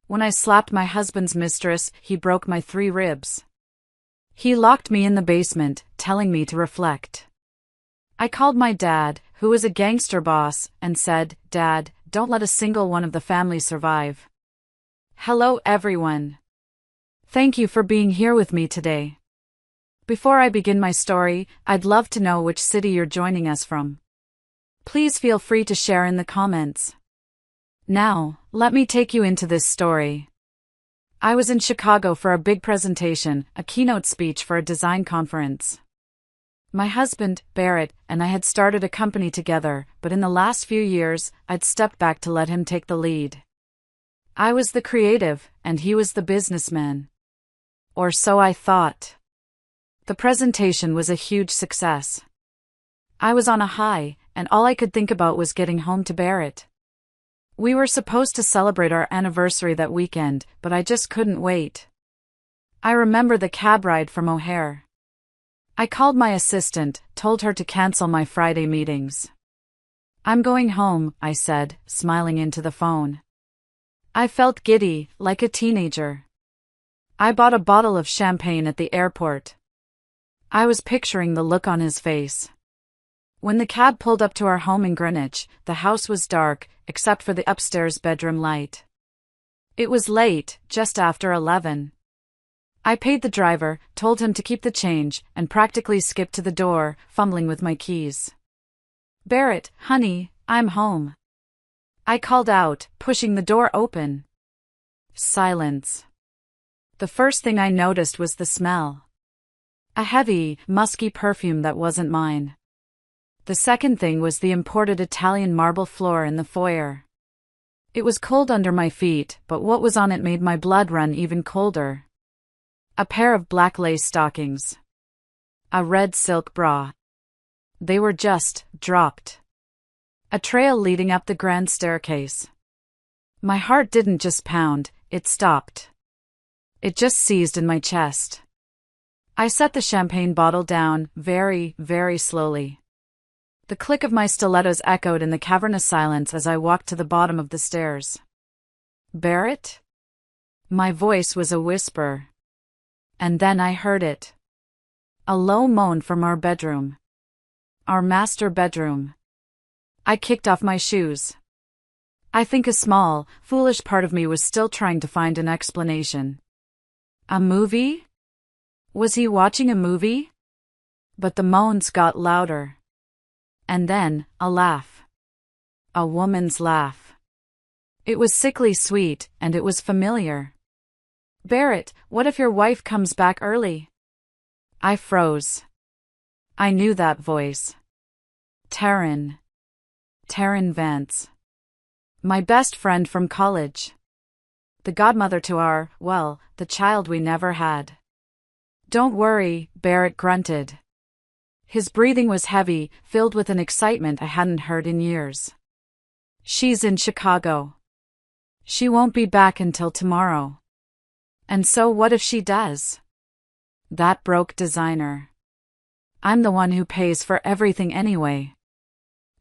When I slapped my husband's mistress, he broke my 3 ribs. He locked me in the basement, telling me to reflect. I called my dad, who was a gangster boss, and said, "Dad, don't let a single one of the family survive." Hello everyone. Thank you for being here with me today. Before I begin my story, I'd love to know which city you're joining us from. Please feel free to share in the comments. Now, let me take you into this story. I was in Chicago for a big presentation, a keynote speech for a design conference. My husband, Barrett, and I had started a company together, but in the last few years, I'd stepped back to let him take the lead. I was the creative, and he was the businessman. Or so I thought. The presentation was a huge success. I was on a high, and all I could think about was getting home to Barrett. We were supposed to celebrate our anniversary that weekend, but I just couldn't wait. I remember the cab ride from O'Hare. I called my assistant, told her to cancel my Friday meetings. "I'm going home," I said, smiling into the phone. I felt giddy, like a teenager. I bought a bottle of champagne at the airport. I was picturing the look on his face. When the cab pulled up to our home in Greenwich, the house was dark, except for the upstairs bedroom light. It was late, just after 11. I paid the driver, told him to keep the change, and practically skipped to the door, fumbling with my keys. "Barrett, honey, I'm home." I called out, pushing the door open. Silence. The first thing I noticed was the smell. A heavy, musky perfume that wasn't mine. The second thing was the imported Italian marble floor in the foyer. It was cold under my feet, but what was on it made my blood run even colder. A pair of black lace stockings. A red silk bra. They were just dropped. A trail leading up the grand staircase. My heart didn't just pound, it stopped. It just seized in my chest. I set the champagne bottle down, very, very slowly. The click of my stilettos echoed in the cavernous silence as I walked to the bottom of the stairs. "Barrett?" My voice was a whisper. And then I heard it. A low moan from our bedroom. Our master bedroom. I kicked off my shoes. I think a small, foolish part of me was still trying to find an explanation. A movie? Was he watching a movie? But the moans got louder. And then, a laugh. A woman's laugh. It was sickly sweet, and it was familiar. "Barrett, what if your wife comes back early?" I froze. I knew that voice. Taryn. Taryn Vance. My best friend from college. The godmother to our, well, the child we never had. "Don't worry," Barrett grunted. His breathing was heavy, filled with an excitement I hadn't heard in years. "She's in Chicago. She won't be back until tomorrow." "And so what if she does?" "That broke designer. I'm the one who pays for everything anyway."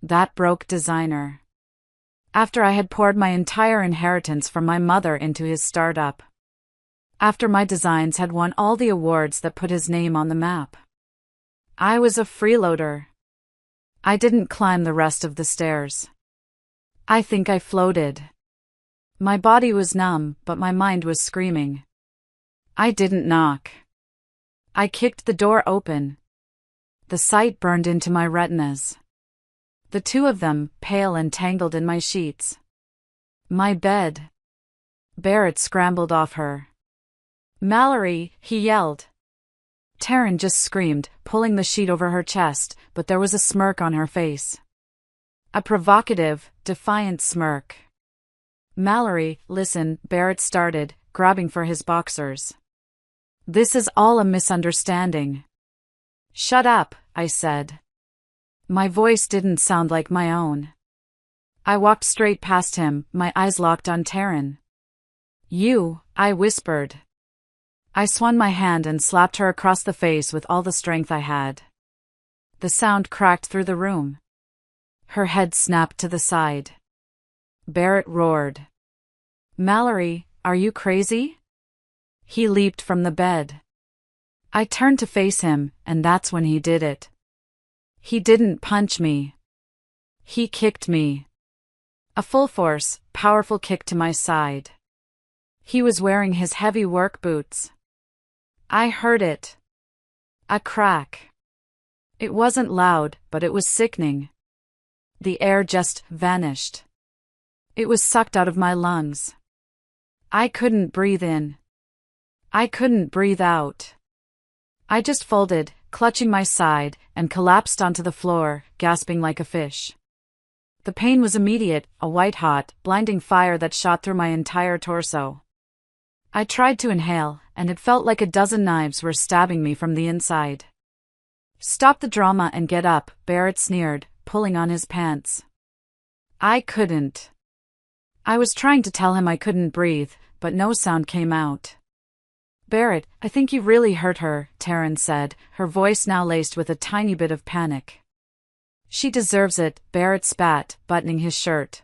That broke designer. After I had poured my entire inheritance from my mother into his startup. After my designs had won all the awards that put his name on the map. I was a freeloader. I didn't climb the rest of the stairs. I think I floated. My body was numb, but my mind was screaming. I didn't knock. I kicked the door open. The sight burned into my retinas. The two of them, pale and tangled in my sheets. My bed. Barrett scrambled off her. "Mallory," he yelled. Taryn just screamed, pulling the sheet over her chest, but there was a smirk on her face. A provocative, defiant smirk. "Mallory, listen," Barrett started, grabbing for his boxers. "This is all a misunderstanding." "Shut up," I said. My voice didn't sound like my own. I walked straight past him, my eyes locked on Taryn. "You," I whispered. I swung my hand and slapped her across the face with all the strength I had. The sound cracked through the room. Her head snapped to the side. Barrett roared. "Mallory, Are you crazy? He leaped from the bed. I turned to face him, and that's when he did it. He didn't punch me. He kicked me. A full force, powerful kick to my side. He was wearing his heavy work boots. I heard it. A crack. It wasn't loud, but it was sickening. The air just vanished. It was sucked out of my lungs. I couldn't breathe in. I couldn't breathe out. I just folded, clutching my side, and collapsed onto the floor, gasping like a fish. The pain was immediate, a white-hot, blinding fire that shot through my entire torso. I tried to inhale, and it felt like a dozen knives were stabbing me from the inside. Stop the drama and get up, Barrett sneered, pulling on his pants. I couldn't. I was trying to tell him I couldn't breathe, but no sound came out. Barrett, I think you really hurt her, Taryn said, her voice now laced with a tiny bit of panic. She deserves it, Barrett spat, buttoning his shirt.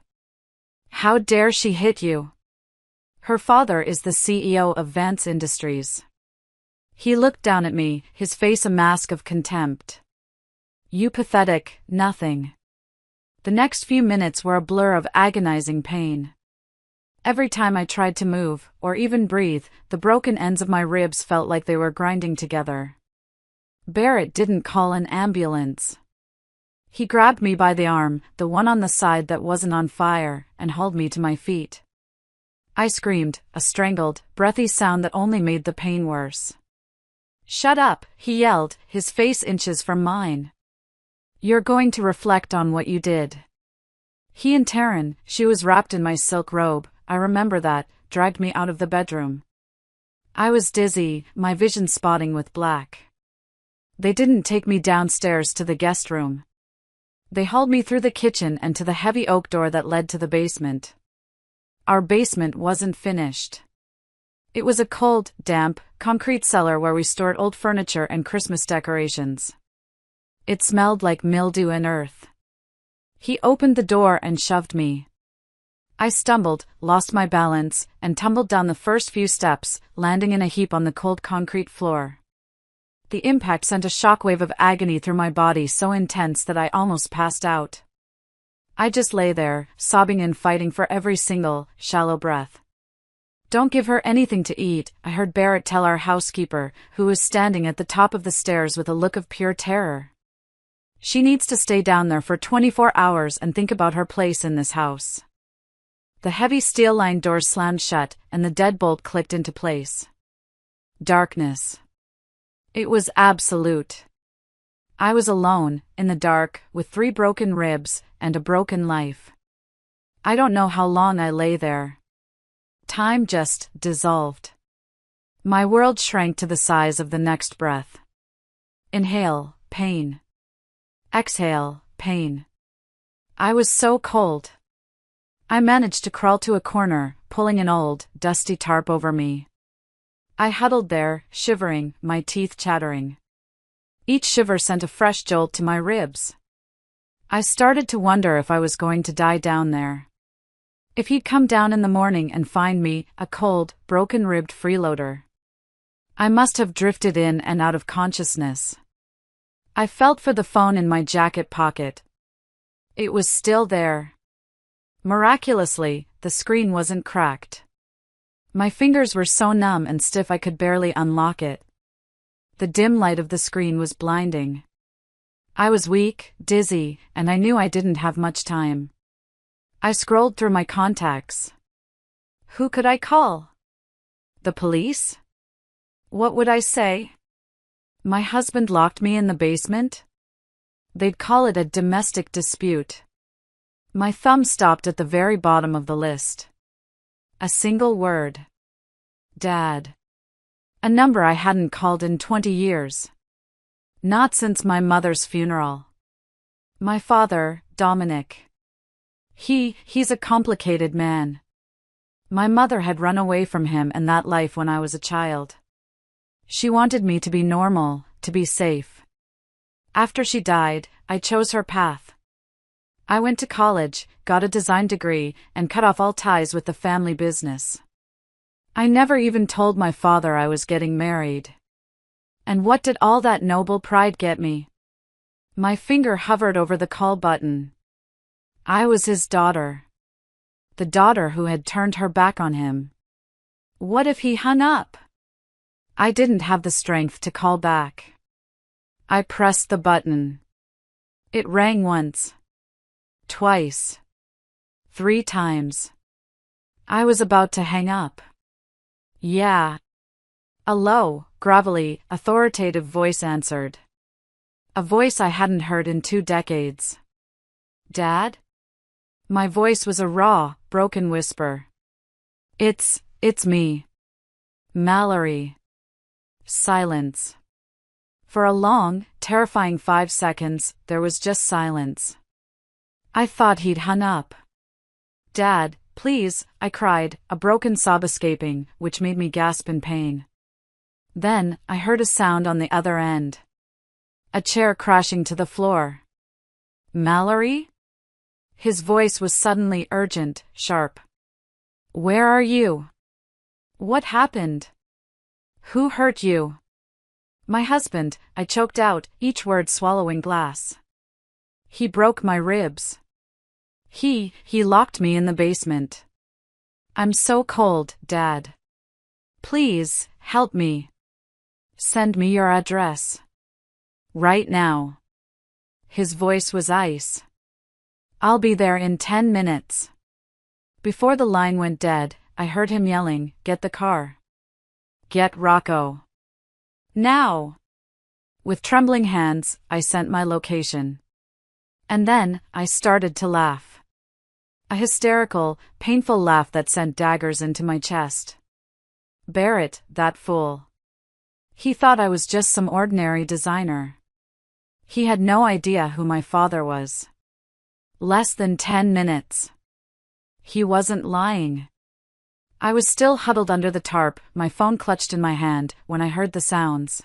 How dare she hit you? Her father is the CEO of Vance Industries. He looked down at me, his face a mask of contempt. You pathetic, nothing. The next few minutes were a blur of agonizing pain. Every time I tried to move, or even breathe, the broken ends of my ribs felt like they were grinding together. Barrett didn't call an ambulance. He grabbed me by the arm, the one on the side that wasn't on fire, and hauled me to my feet. I screamed, a strangled, breathy sound that only made the pain worse. Shut up, he yelled, his face inches from mine. You're going to reflect on what you did. He and Taryn, she was wrapped in my silk robe, I remember that, dragged me out of the bedroom. I was dizzy, my vision spotting with black. They didn't take me downstairs to the guest room. They hauled me through the kitchen and to the heavy oak door that led to the basement. Our basement wasn't finished. It was a cold, damp, concrete cellar where we stored old furniture and Christmas decorations. It smelled like mildew and earth. He opened the door and shoved me. I stumbled, lost my balance, and tumbled down the first few steps, landing in a heap on the cold concrete floor. The impact sent a shockwave of agony through my body so intense that I almost passed out. I just lay there, sobbing and fighting for every single, shallow breath. Don't give her anything to eat, I heard Barrett tell our housekeeper, who was standing at the top of the stairs with a look of pure terror. She needs to stay down there for 24 hours and think about her place in this house. The heavy steel-lined doors slammed shut, and the deadbolt clicked into place. Darkness. It was absolute. I was alone, in the dark, with 3 broken ribs, and a broken life. I don't know how long I lay there. Time just dissolved. My world shrank to the size of the next breath. Inhale, pain. Exhale, pain. I was so cold. I managed to crawl to a corner, pulling an old, dusty tarp over me. I huddled there, shivering, my teeth chattering. Each shiver sent a fresh jolt to my ribs. I started to wonder if I was going to die down there. If he'd come down in the morning and find me, a cold, broken-ribbed freeloader. I must have drifted in and out of consciousness. I felt for the phone in my jacket pocket. It was still there. Miraculously, the screen wasn't cracked. My fingers were so numb and stiff I could barely unlock it. The dim light of the screen was blinding. I was weak, dizzy, and I knew I didn't have much time. I scrolled through my contacts. Who could I call? The police? What would I say? My husband locked me in the basement? They'd call it a domestic dispute. My thumb stopped at the very bottom of the list. A single word. Dad. A number I hadn't called in 20 years. Not since my mother's funeral. My father, Dominic. He's a complicated man. My mother had run away from him and that life when I was a child. She wanted me to be normal, to be safe. After she died, I chose her path. I went to college, got a design degree, and cut off all ties with the family business. I never even told my father I was getting married. And what did all that noble pride get me? My finger hovered over the call button. I was his daughter. The daughter who had turned her back on him. What if he hung up? I didn't have the strength to call back. I pressed the button. It rang once. Twice. 3 times. I was about to hang up. Yeah. A low, gravelly, authoritative voice answered. A voice I hadn't heard in 2 decades. Dad? My voice was a raw, broken whisper. It's me. Mallory. Silence. For a long, terrifying 5 seconds, there was just silence. I thought he'd hung up. Dad, please, I cried, a broken sob escaping, which made me gasp in pain. Then, I heard a sound on the other end. A chair crashing to the floor. Mallory? His voice was suddenly urgent, sharp. Where are you? What happened? Who hurt you? My husband, I choked out, each word swallowing glass. He broke my ribs. He locked me in the basement. I'm so cold, Dad. Please, help me. Send me your address. Right now. His voice was ice. I'll be there in 10 minutes. Before the line went dead, I heard him yelling, "Get the car. Get Rocco. Now!" With trembling hands, I sent my location. And then, I started to laugh. A hysterical, painful laugh that sent daggers into my chest. Barrett, that fool. He thought I was just some ordinary designer. He had no idea who my father was. Less than 10 minutes. He wasn't lying. I was still huddled under the tarp, my phone clutched in my hand, when I heard the sounds.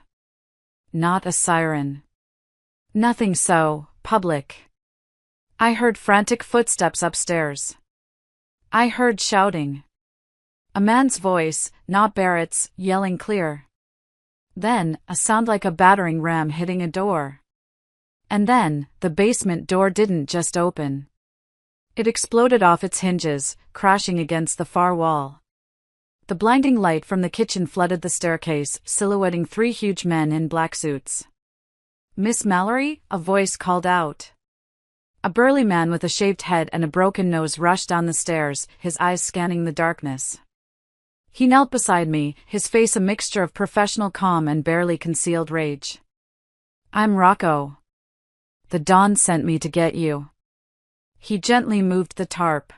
Not a siren. Nothing so public. I heard frantic footsteps upstairs. I heard shouting. A man's voice, not Barrett's, yelling clear. Then, a sound like a battering ram hitting a door. And then, the basement door didn't just open. It exploded off its hinges, crashing against the far wall. The blinding light from the kitchen flooded the staircase, silhouetting 3 huge men in black suits. Miss Mallory? A voice called out. A burly man with a shaved head and a broken nose rushed down the stairs, his eyes scanning the darkness. He knelt beside me, his face a mixture of professional calm and barely concealed rage. I'm Rocco. The Dawn sent me to get you. He gently moved the tarp.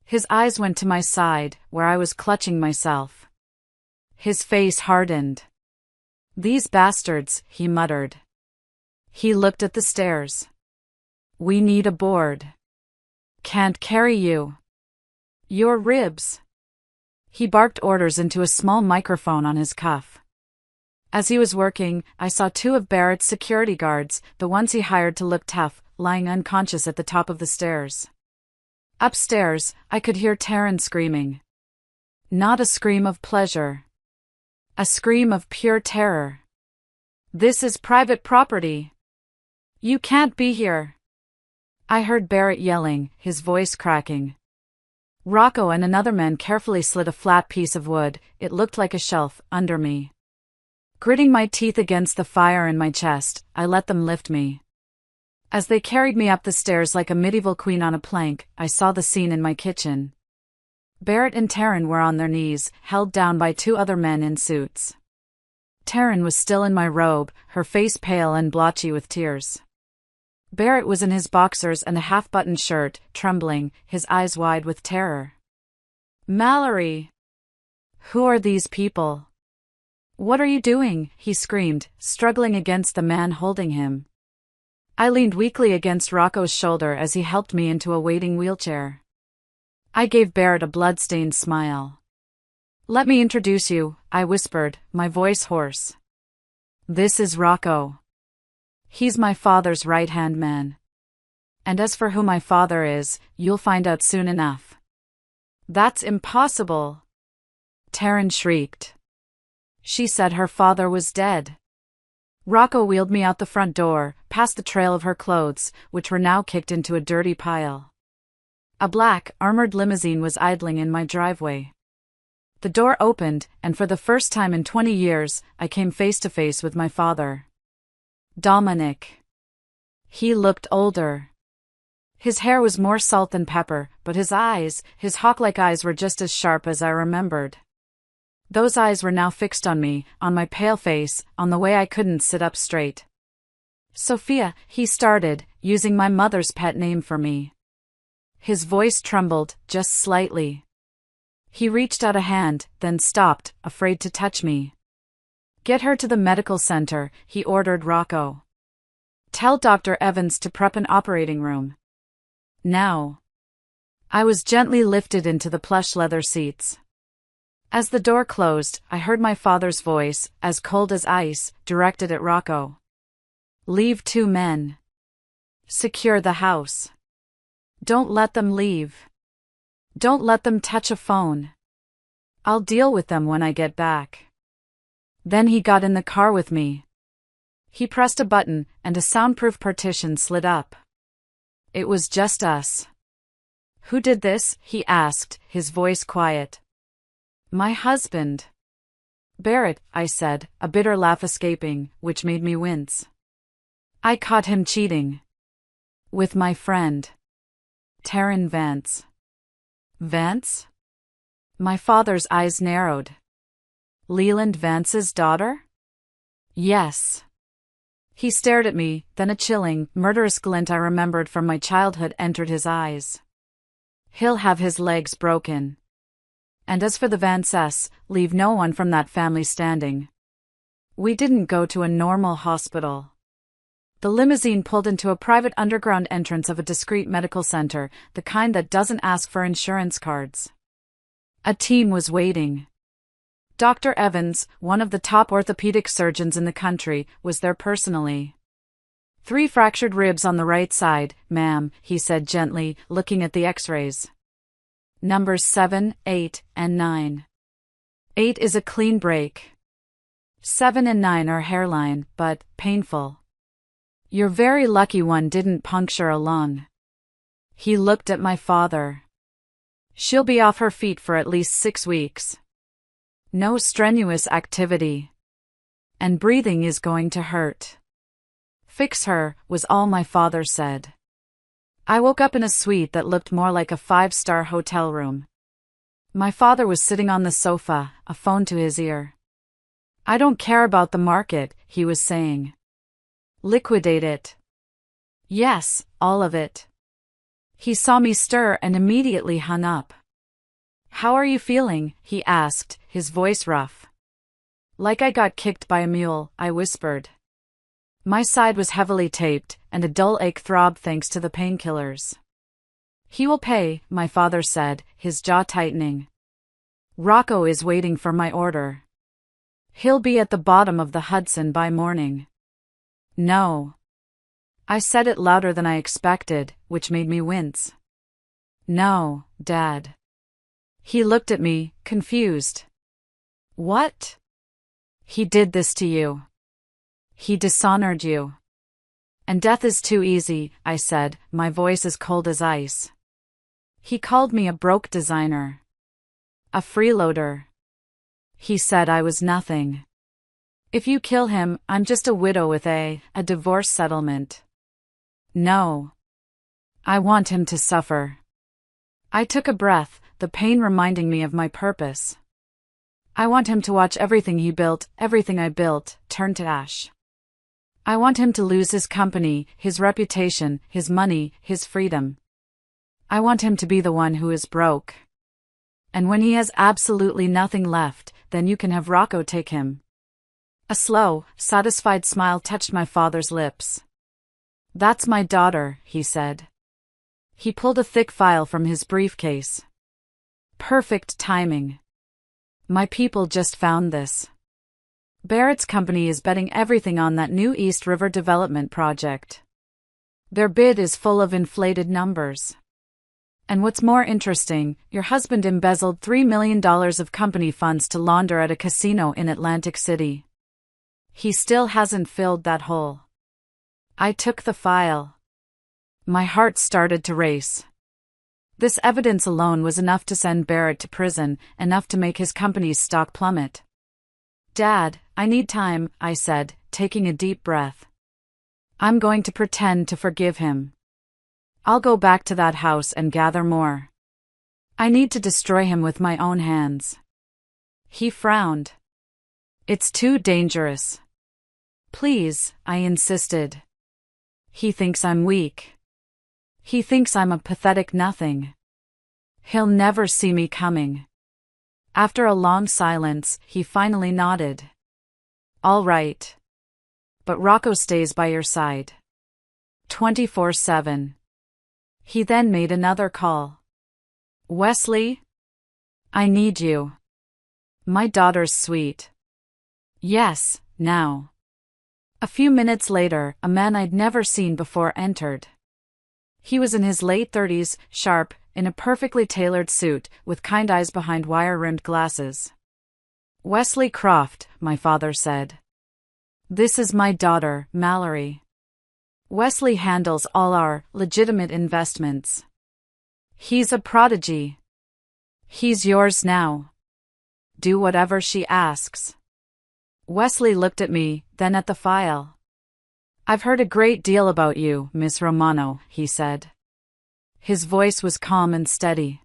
His eyes went to my side, where I was clutching myself. His face hardened. These bastards, he muttered. He looked at the stairs. We need a board. Can't carry you. Your ribs. He barked orders into a small microphone on his cuff. As he was working, I saw 2 of Barrett's security guards, the ones he hired to look tough, lying unconscious at the top of the stairs. Upstairs, I could hear Taryn screaming. Not a scream of pleasure. A scream of pure terror. This is private property. You can't be here. I heard Barrett yelling, his voice cracking. Rocco and another man carefully slid a flat piece of wood, it looked like a shelf, under me. Gritting my teeth against the fire in my chest, I let them lift me. As they carried me up the stairs like a medieval queen on a plank, I saw the scene in my kitchen. Barrett and Taryn were on their knees, held down by 2 other men in suits. Taryn was still in my robe, her face pale and blotchy with tears. Barrett was in his boxers and a half-buttoned shirt, trembling, his eyes wide with terror. Mallory! Who are these people? What are you doing? He screamed, struggling against the man holding him. I leaned weakly against Rocco's shoulder as he helped me into a waiting wheelchair. I gave Barrett a blood-stained smile. Let me introduce you, I whispered, my voice hoarse. This is Rocco. He's my father's right-hand man. And as for who my father is, you'll find out soon enough. That's impossible. Taryn shrieked. She said her father was dead. Rocco wheeled me out the front door, past the trail of her clothes, which were now kicked into a dirty pile. A black, armored limousine was idling in my driveway. The door opened, and for the first time in 20 years, I came face to face with my father. Dominic. He looked older. His hair was more salt than pepper, but his eyes, his hawk-like eyes, were just as sharp as I remembered. Those eyes were now fixed on me, on my pale face, on the way I couldn't sit up straight. Sophia, he started, using my mother's pet name for me. His voice trembled, just slightly. He reached out a hand, then stopped, afraid to touch me. Get her to the medical center, he ordered Rocco. Tell Dr. Evans to prep an operating room. Now. I was gently lifted into the plush leather seats. As the door closed, I heard my father's voice, as cold as ice, directed at Rocco. Leave 2 men. Secure the house. Don't let them leave. Don't let them touch a phone. I'll deal with them when I get back. Then he got in the car with me. He pressed a button, and a soundproof partition slid up. It was just us. Who did this? He asked, his voice quiet. My husband. Barrett, I said, a bitter laugh escaping, which made me wince. I caught him cheating. With my friend. Taryn Vance. Vance? My father's eyes narrowed. Leland Vance's daughter? Yes. He stared at me, then a chilling, murderous glint I remembered from my childhood entered his eyes. He'll have his legs broken. And as for the Vances, leave no one from that family standing. We didn't go to a normal hospital. The limousine pulled into a private underground entrance of a discreet medical center, the kind that doesn't ask for insurance cards. A team was waiting. Dr. Evans, one of the top orthopedic surgeons in the country, was there personally. 3 fractured ribs on the right side, ma'am, he said gently, looking at the x-rays. Numbers 7, 8, and 9. 8 is a clean break. 7 and 9 are hairline, but painful. You're very lucky one didn't puncture a lung. He looked at my father. She'll be off her feet for at least 6 weeks. No strenuous activity. And breathing is going to hurt. Fix her, was all my father said. I woke up in a suite that looked more like a 5-star hotel room. My father was sitting on the sofa, a phone to his ear. I don't care about the market, he was saying. Liquidate it. Yes, all of it. He saw me stir and immediately hung up. How are you feeling? He asked, his voice rough. Like I got kicked by a mule, I whispered. My side was heavily taped, and a dull ache throbbed thanks to the painkillers. He will pay, my father said, his jaw tightening. Rocco is waiting for my order. He'll be at the bottom of the Hudson by morning. No. I said it louder than I expected, which made me wince. No, Dad. He looked at me, confused. What? He did this to you. He dishonored you. And death is too easy, I said, my voice as cold as ice. He called me a broke designer. A freeloader. He said I was nothing. If you kill him, I'm just a widow with a divorce settlement. No. I want him to suffer. I took a breath, the pain reminding me of my purpose. I want him to watch everything he built, everything I built, turn to ash. I want him to lose his company, his reputation, his money, his freedom. I want him to be the one who is broke. And when he has absolutely nothing left, then you can have Rocco take him. A slow, satisfied smile touched my father's lips. That's my daughter, he said. He pulled a thick file from his briefcase. Perfect timing. My people just found this. Barrett's company is betting everything on that new East River development project. Their bid is full of inflated numbers. And what's more interesting, your husband embezzled $3 million of company funds to launder at a casino in Atlantic City. He still hasn't filled that hole. I took the file. My heart started to race. This evidence alone was enough to send Barrett to prison, enough to make his company's stock plummet. Dad, I need time, I said, taking a deep breath. I'm going to pretend to forgive him. I'll go back to that house and gather more. I need to destroy him with my own hands. He frowned. It's too dangerous. Please, I insisted. He thinks I'm weak. He thinks I'm a pathetic nothing. He'll never see me coming. After a long silence, he finally nodded. All right. But Rocco stays by your side. 24/7. He then made another call. Wesley? I need you. My daughter's sweet. Yes, now. A few minutes later, a man I'd never seen before entered. He was in his late 30s, sharp, in a perfectly tailored suit, with kind eyes behind wire-rimmed glasses. Wesley Croft, my father said. This is my daughter, Mallory. Wesley handles all our legitimate investments. He's a prodigy. He's yours now. Do whatever she asks. Wesley looked at me, then at the file. I've heard a great deal about you, Miss Romano, he said. His voice was calm and steady.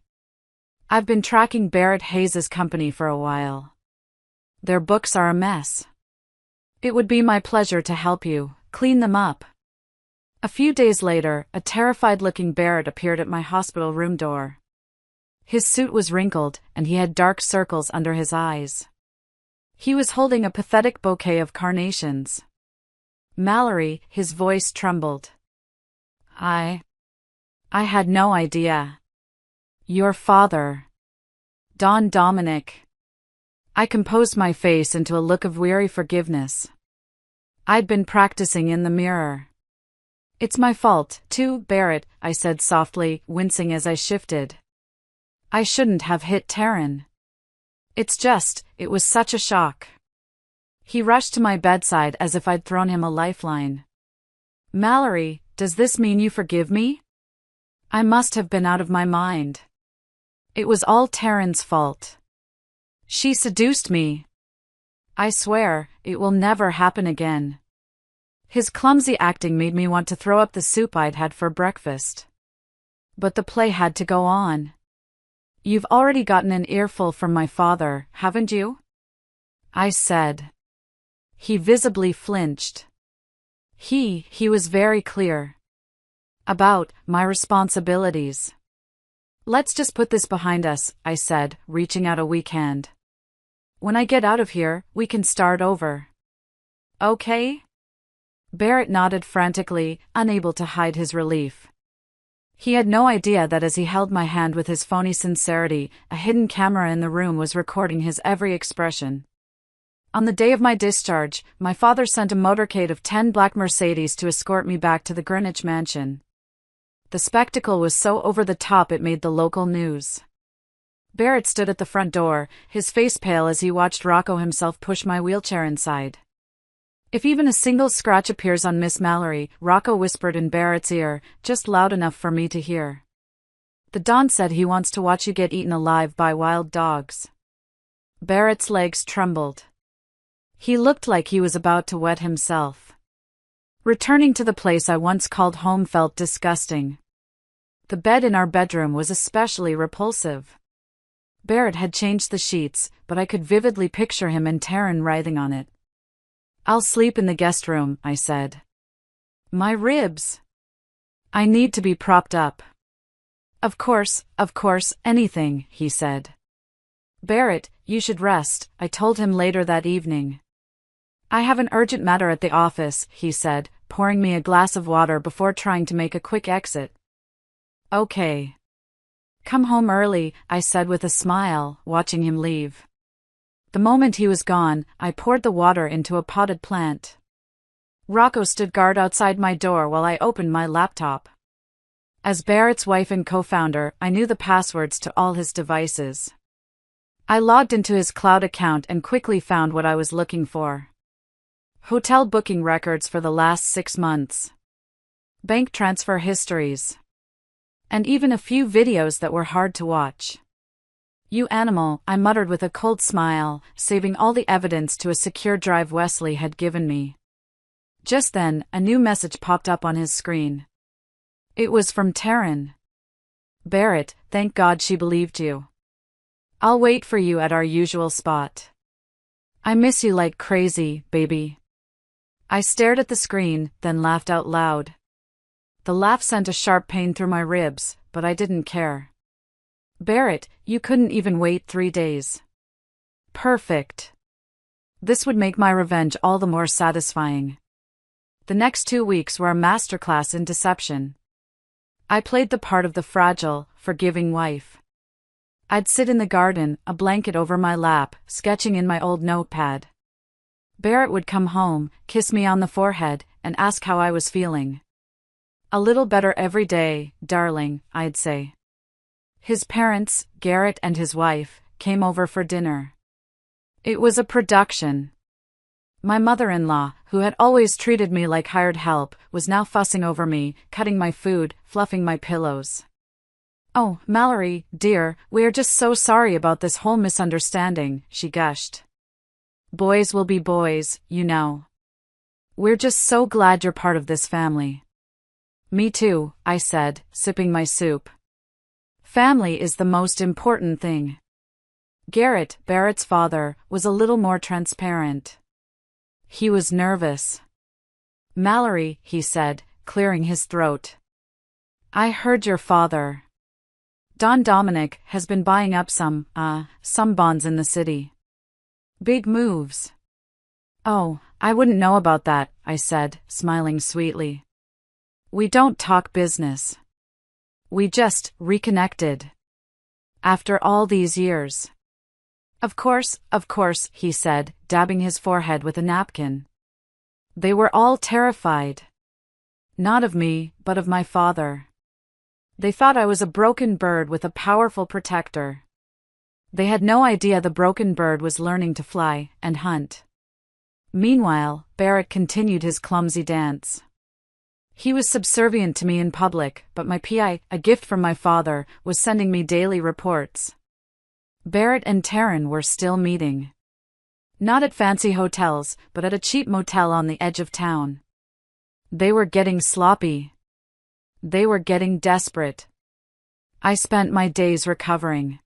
I've been tracking Barrett Hayes's company for a while. Their books are a mess. It would be my pleasure to help you clean them up. A few days later, a terrified-looking Barrett appeared at my hospital room door. His suit was wrinkled, and he had dark circles under his eyes. He was holding a pathetic bouquet of carnations. Mallory, his voice trembled. I had no idea. Your father. Don Dominic. I composed my face into a look of weary forgiveness. I'd been practicing in the mirror. It's my fault, too, Barrett, I said softly, wincing as I shifted. I shouldn't have hit Taryn. It was such a shock. He rushed to my bedside as if I'd thrown him a lifeline. Mallory, does this mean you forgive me? I must have been out of my mind. It was all Taryn's fault. She seduced me. I swear, it will never happen again. His clumsy acting made me want to throw up the soup I'd had for breakfast. But the play had to go on. You've already gotten an earful from my father, haven't you? I said. He visibly flinched. He was very clear. About my responsibilities. Let's just put this behind us, I said, reaching out a weak hand. When I get out of here, we can start over. Okay? Barrett nodded frantically, unable to hide his relief. He had no idea that as he held my hand with his phony sincerity, a hidden camera in the room was recording his every expression. On the day of my discharge, my father sent a motorcade of 10 black Mercedes to escort me back to the Greenwich mansion. The spectacle was so over the top it made the local news. Barrett stood at the front door, his face pale as he watched Rocco himself push my wheelchair inside. If even a single scratch appears on Miss Mallory, Rocco whispered in Barrett's ear, just loud enough for me to hear. The Don said he wants to watch you get eaten alive by wild dogs. Barrett's legs trembled. He looked like he was about to wet himself. Returning to the place I once called home felt disgusting. The bed in our bedroom was especially repulsive. Barrett had changed the sheets, but I could vividly picture him and Taryn writhing on it. I'll sleep in the guest room, I said. My ribs. I need to be propped up. Of course, anything, he said. Barrett, you should rest, I told him later that evening. I have an urgent matter at the office, he said, pouring me a glass of water before trying to make a quick exit. Okay. Come home early, I said with a smile, watching him leave. The moment he was gone, I poured the water into a potted plant. Rocco stood guard outside my door while I opened my laptop. As Barrett's wife and co-founder, I knew the passwords to all his devices. I logged into his cloud account and quickly found what I was looking for. Hotel booking records for the last 6 months. Bank transfer histories. And even a few videos that were hard to watch. "You animal," I muttered with a cold smile, saving all the evidence to a secure drive Wesley had given me. Just then, a new message popped up on his screen. It was from Taryn. "Barrett, thank God she believed you. I'll wait for you at our usual spot. I miss you like crazy, baby." I stared at the screen, then laughed out loud. The laugh sent a sharp pain through my ribs, but I didn't care. "Barrett, you couldn't even wait 3 days. Perfect. This would make my revenge all the more satisfying." The next 2 weeks were a masterclass in deception. I played the part of the fragile, forgiving wife. I'd sit in the garden, a blanket over my lap, sketching in my old notepad. Barrett would come home, kiss me on the forehead, and ask how I was feeling. "A little better every day, darling," I'd say. His parents, Garrett and his wife, came over for dinner. It was a production. My mother-in-law, who had always treated me like hired help, was now fussing over me, cutting my food, fluffing my pillows. "Oh, Mallory, dear, we are just so sorry about this whole misunderstanding," she gushed. "Boys will be boys, you know. We're just so glad you're part of this family." "Me too," I said, sipping my soup. "Family is the most important thing." Garrett, Barrett's father, was a little more transparent. He was nervous. "Mallory," he said, clearing his throat. "I heard your father, Don Dominic, has been buying up some bonds in the city. Big moves." "Oh, I wouldn't know about that," I said, smiling sweetly. "We don't talk business. We just reconnected. After all these years." Of course, he said, dabbing his forehead with a napkin. They were all terrified. Not of me, but of my father. They thought I was a broken bird with a powerful protector. They had no idea the broken bird was learning to fly and hunt. Meanwhile, Barrett continued his clumsy dance. He was subservient to me in public, but my PI, a gift from my father, was sending me daily reports. Barrett and Taryn were still meeting. Not at fancy hotels, but at a cheap motel on the edge of town. They were getting sloppy. They were getting desperate. I spent my days recovering.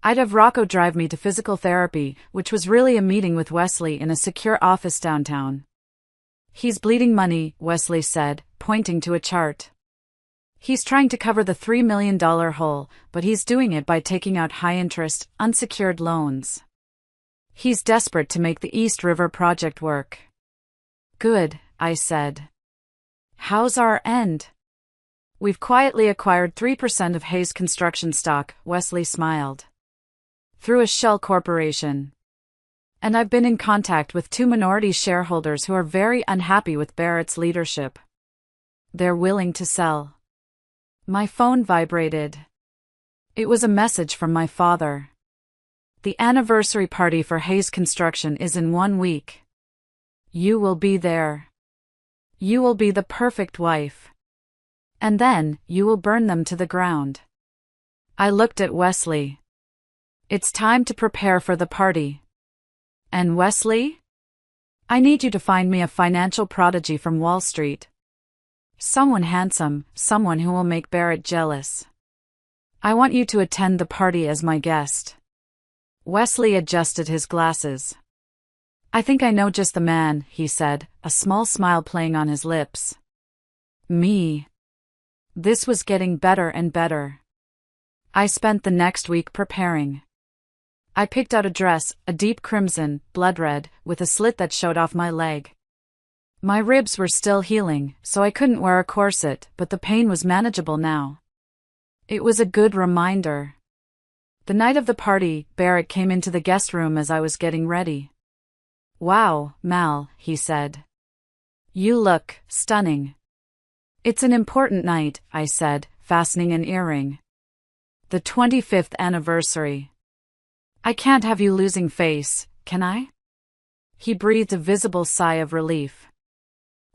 I'd have Rocco drive me to physical therapy, which was really a meeting with Wesley in a secure office downtown. "He's bleeding money," Wesley said, pointing to a chart. "He's trying to cover the $3 million hole, but he's doing it by taking out high-interest, unsecured loans. He's desperate to make the East River project work." "Good," I said. "How's our end?" "We've quietly acquired 3% of Hayes Construction stock," Wesley smiled. "Through a shell corporation. And I've been in contact with 2 minority shareholders who are very unhappy with Barrett's leadership. They're willing to sell." My phone vibrated. It was a message from my father. "The anniversary party for Hayes Construction is in 1 week. You will be there. You will be the perfect wife. And then, you will burn them to the ground." I looked at Wesley. "It's time to prepare for the party." "And Wesley? I need you to find me a financial prodigy from Wall Street. Someone handsome, someone who will make Barrett jealous. I want you to attend the party as my guest." Wesley adjusted his glasses. "I think I know just the man," he said, a small smile playing on his lips. Me. This was getting better and better. I spent the next week preparing. I picked out a dress, a deep crimson, blood red, with a slit that showed off my leg. My ribs were still healing, so I couldn't wear a corset, but the pain was manageable now. It was a good reminder. The night of the party, Barrett came into the guest room as I was getting ready. "Wow, Mal," he said. "You look stunning." It's an important night, I said, fastening an earring. The 25th anniversary. I can't have you losing face, can I? He breathed a visible sigh of relief.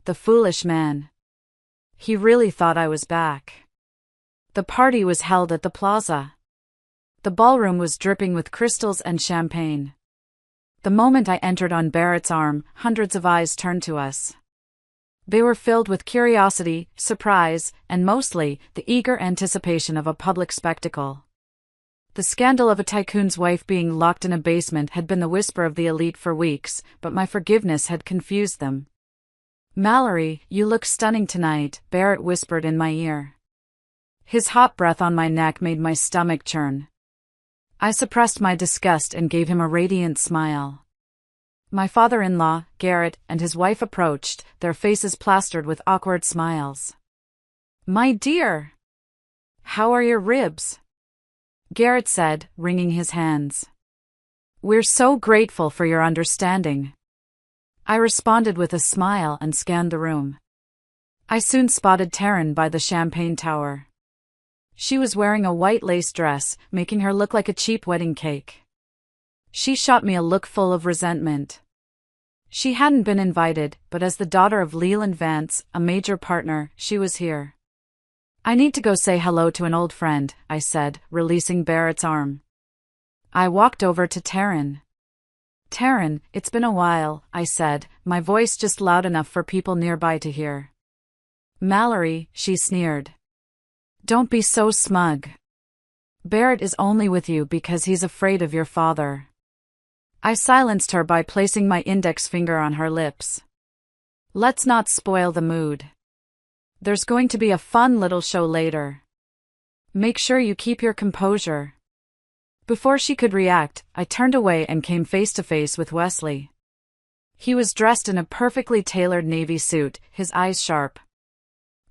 The foolish man. He really thought I was back. The party was held at the plaza. The ballroom was dripping with crystals and champagne. The moment I entered on Barrett's arm, hundreds of eyes turned to us. They were filled with curiosity, surprise, and mostly, the eager anticipation of a public spectacle. The scandal of a tycoon's wife being locked in a basement had been the whisper of the elite for weeks, but my forgiveness had confused them. Mallory, you look stunning tonight, Barrett whispered in my ear. His hot breath on my neck made my stomach churn. I suppressed my disgust and gave him a radiant smile. My father-in-law, Garrett, and his wife approached, their faces plastered with awkward smiles. My dear! How are your ribs? Garrett said, wringing his hands. We're so grateful for your understanding. I responded with a smile and scanned the room. I soon spotted Taryn by the champagne tower. She was wearing a white lace dress, making her look like a cheap wedding cake. She shot me a look full of resentment. She hadn't been invited, but as the daughter of Leland Vance, a major partner, she was here. I need to go say hello to an old friend, I said, releasing Barrett's arm. I walked over to Taryn. Taryn, it's been a while, I said, my voice just loud enough for people nearby to hear. Mallory, she sneered. Don't be so smug. Barrett is only with you because he's afraid of your father. I silenced her by placing my index finger on her lips. Let's not spoil the mood. There's going to be a fun little show later. Make sure you keep your composure. Before she could react, I turned away and came face to face with Wesley. He was dressed in a perfectly tailored navy suit, his eyes sharp.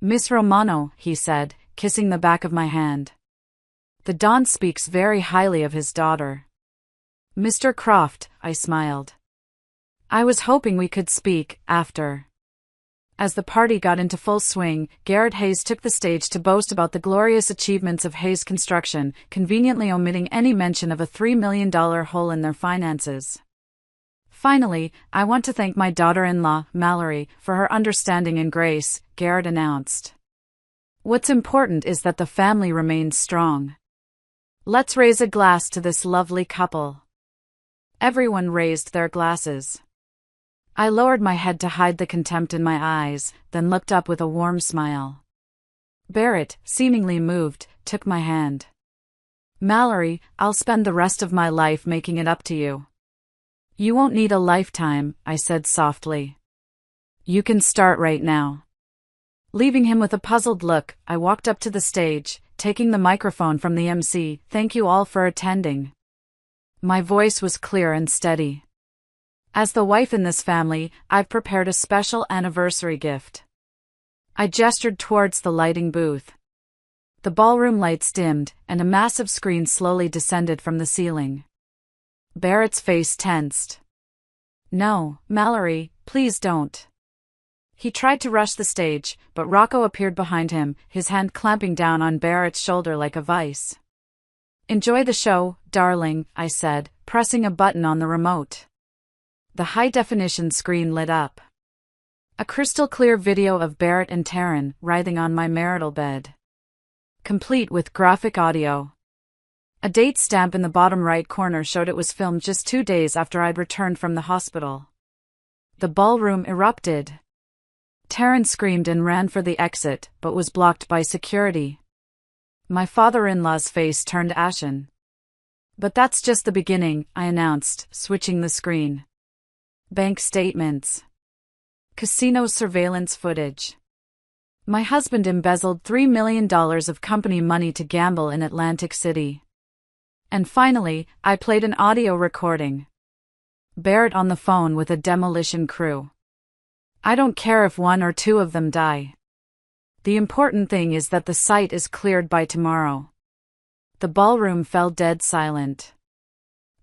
Miss Romano, he said, kissing the back of my hand. The Don speaks very highly of his daughter. Mr. Croft, I smiled. I was hoping we could speak, after. As the party got into full swing, Garrett Hayes took the stage to boast about the glorious achievements of Hayes Construction, conveniently omitting any mention of a $3 million hole in their finances. Finally, I want to thank my daughter-in-law, Mallory, for her understanding and grace, Garrett announced. What's important is that the family remains strong. Let's raise a glass to this lovely couple. Everyone raised their glasses. I lowered my head to hide the contempt in my eyes, then looked up with a warm smile. Barrett, seemingly moved, took my hand. Mallory, I'll spend the rest of my life making it up to you. You won't need a lifetime, I said softly. You can start right now. Leaving him with a puzzled look, I walked up to the stage, taking the microphone from the MC. Thank you all for attending. My voice was clear and steady. As the wife in this family, I've prepared a special anniversary gift. I gestured towards the lighting booth. The ballroom lights dimmed, and a massive screen slowly descended from the ceiling. Barrett's face tensed. No, Mallory, please don't. He tried to rush the stage, but Rocco appeared behind him, his hand clamping down on Barrett's shoulder like a vice. Enjoy the show, darling, I said, pressing a button on the remote. The high-definition screen lit up. A crystal-clear video of Barrett and Taryn writhing on my marital bed. Complete with graphic audio. A date stamp in the bottom right corner showed it was filmed just 2 days after I'd returned from the hospital. The ballroom erupted. Taryn screamed and ran for the exit, but was blocked by security. My father-in-law's face turned ashen. But that's just the beginning, I announced, switching the screen. Bank statements. Casino surveillance footage. My husband embezzled $3 million of company money to gamble in Atlantic City. And finally, I played an audio recording. Barrett on the phone with a demolition crew. I don't care if 1 or 2 of them die. The important thing is that the site is cleared by tomorrow. The ballroom fell dead silent.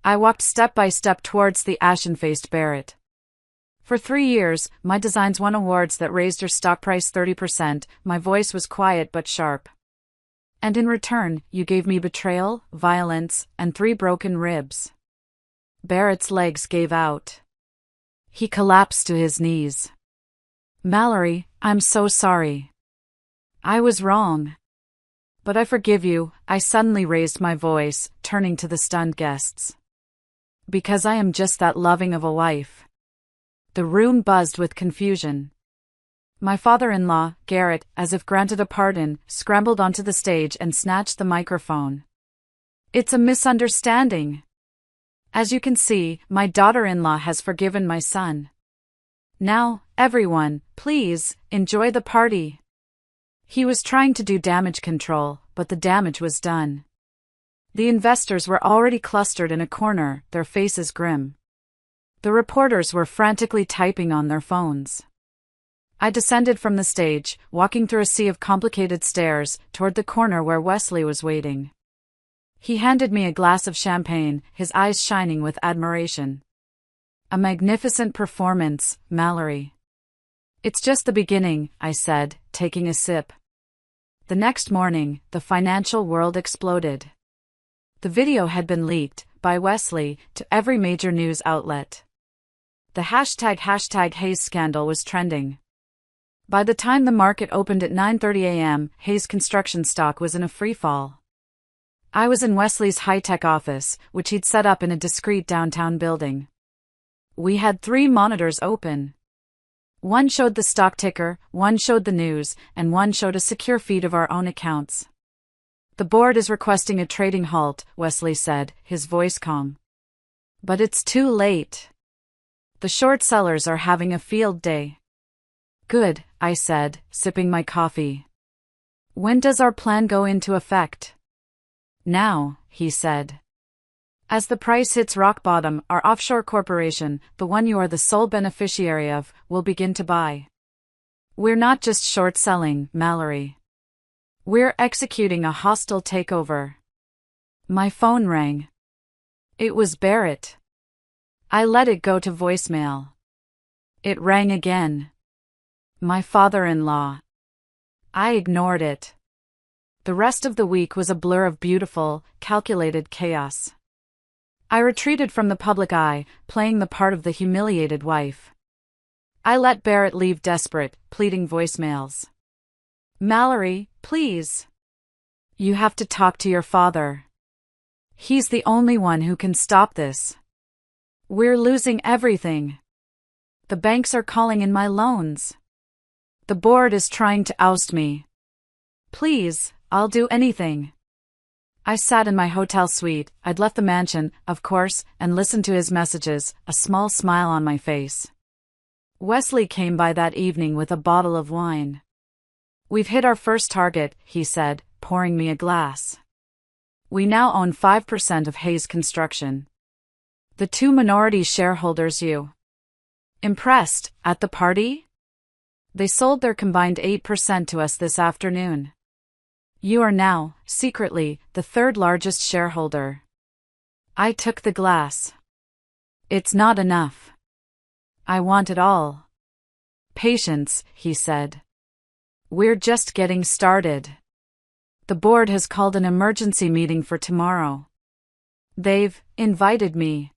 I walked step by step towards the ashen-faced Barrett. For 3 years, my designs won awards that raised your stock price 30%. My voice was quiet but sharp. And in return, you gave me betrayal, violence, and 3 broken ribs. Barrett's legs gave out. He collapsed to his knees. Mallory, I'm so sorry. I was wrong. But I forgive you, I suddenly raised my voice, turning to the stunned guests. Because I am just that loving of a wife. The room buzzed with confusion. My father-in-law, Garrett, as if granted a pardon, scrambled onto the stage and snatched the microphone. It's a misunderstanding. As you can see, my daughter-in-law has forgiven my son. Now, everyone, please, enjoy the party. He was trying to do damage control, but the damage was done. The investors were already clustered in a corner, their faces grim. The reporters were frantically typing on their phones. I descended from the stage, walking through a sea of complicated stairs, toward the corner where Wesley was waiting. He handed me a glass of champagne, his eyes shining with admiration. A magnificent performance, Mallory. It's just the beginning, I said, taking a sip. The next morning, the financial world exploded. The video had been leaked, by Wesley, to every major news outlet. The hashtag Hayes scandal was trending. By the time the market opened at 9:30 a.m., Hayes construction stock was in a freefall. I was in Wesley's high-tech office, which he'd set up in a discreet downtown building. We had 3 monitors open. One showed the stock ticker, one showed the news, and one showed a secure feed of our own accounts. The board is requesting a trading halt, Wesley said, his voice calm. But it's too late. The short sellers are having a field day. Good, I said, sipping my coffee. When does our plan go into effect? Now, he said. As the price hits rock bottom, our offshore corporation, the one you are the sole beneficiary of, will begin to buy. We're not just short selling, Mallory. We're executing a hostile takeover. My phone rang. It was Barrett. I let it go to voicemail. It rang again. My father-in-law. I ignored it. The rest of the week was a blur of beautiful, calculated chaos. I retreated from the public eye, playing the part of the humiliated wife. I let Barrett leave desperate, pleading voicemails. Mallory, please. You have to talk to your father. He's the only one who can stop this. We're losing everything. The banks are calling in my loans. The board is trying to oust me. Please, I'll do anything. I sat in my hotel suite, I'd left the mansion, of course, and listened to his messages, a small smile on my face. Wesley came by that evening with a bottle of wine. We've hit our first target, he said, pouring me a glass. We now own 5% of Hayes Construction. The 2 minority shareholders you impressed at the party? They sold their combined 8% to us this afternoon. You are now, secretly, the 3rd largest shareholder. I took the glass. It's not enough. I want it all. Patience, he said. We're just getting started. The board has called an emergency meeting for tomorrow. They've invited me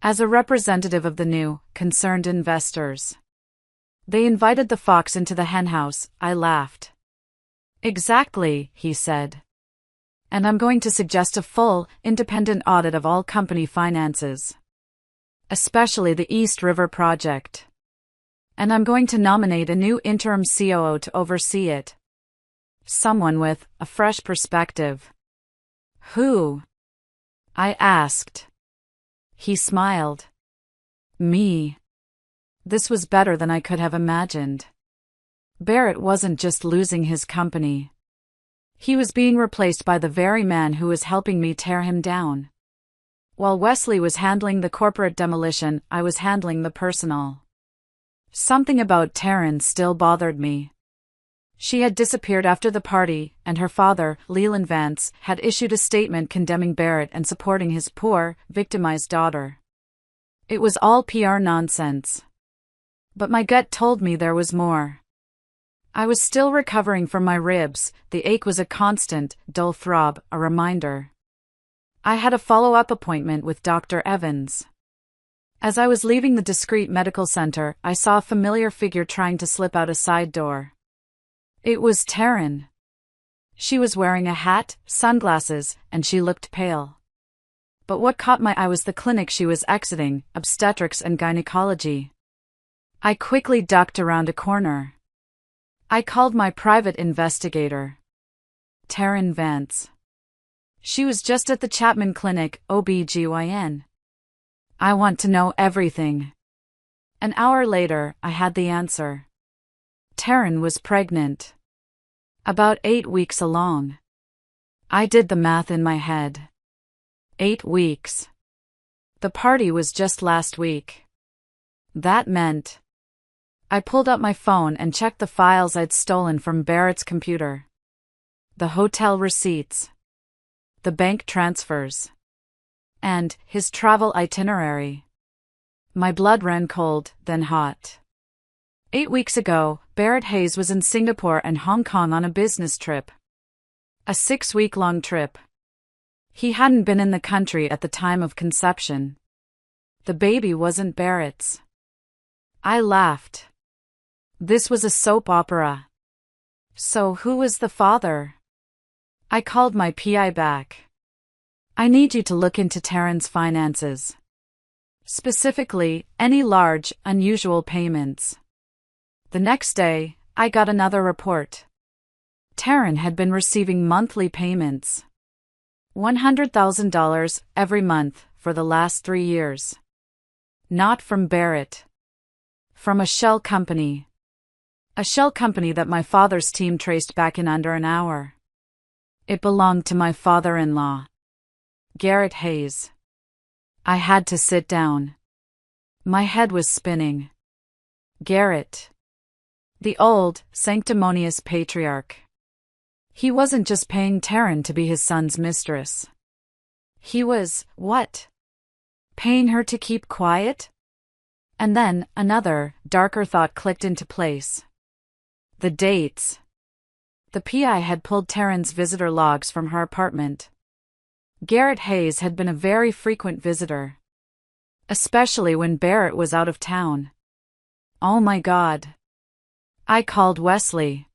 as a representative of the new, concerned investors. They invited the fox into the henhouse, I laughed. Exactly, he said. And I'm going to suggest a full, independent audit of all company finances. Especially the East River project. And I'm going to nominate a new interim COO to oversee it. Someone with a fresh perspective. Who? I asked. He smiled. Me. This was better than I could have imagined. Barrett wasn't just losing his company. He was being replaced by the very man who was helping me tear him down. While Wesley was handling the corporate demolition, I was handling the personal. Something about Taryn still bothered me. She had disappeared after the party, and her father, Leland Vance, had issued a statement condemning Barrett and supporting his poor, victimized daughter. It was all PR nonsense. But my gut told me there was more. I was still recovering from my ribs, the ache was a constant, dull throb, a reminder. I had a follow-up appointment with Dr. Evans. As I was leaving the discreet medical center, I saw a familiar figure trying to slip out a side door. It was Taryn. She was wearing a hat, sunglasses, and she looked pale. But what caught my eye was the clinic she was exiting, obstetrics and gynecology. I quickly ducked around a corner. I called my private investigator, Taryn Vance. She was just at the Chapman Clinic, OB/GYN. I want to know everything. An hour later, I had the answer. Taryn was pregnant. About 8 weeks along. I did the math in my head. 8 weeks. The party was just last week. That meant. I pulled up my phone and checked the files I'd stolen from Barrett's computer. The hotel receipts. The bank transfers. And his travel itinerary. My blood ran cold, then hot. 8 weeks ago, Barrett Hayes was in Singapore and Hong Kong on a business trip. A 6-week-long trip. He hadn't been in the country at the time of conception. The baby wasn't Barrett's. I laughed. This was a soap opera. So who was the father? I called my PI back. I need you to look into Taryn's finances. Specifically, any large, unusual payments. The next day, I got another report. Taryn had been receiving monthly payments. $100,000 every month for the last 3 years. Not from Barrett. From a shell company. A shell company that my father's team traced back in under an hour. It belonged to my father-in-law, Garrett Hayes. I had to sit down. My head was spinning. Garrett. The old, sanctimonious patriarch. He wasn't just paying Taryn to be his son's mistress. He was, what? Paying her to keep quiet? And then, another, darker thought clicked into place. The dates. The PI had pulled Taryn's visitor logs from her apartment. Garrett Hayes had been a very frequent visitor. Especially when Barrett was out of town. Oh my God. I called Wesley.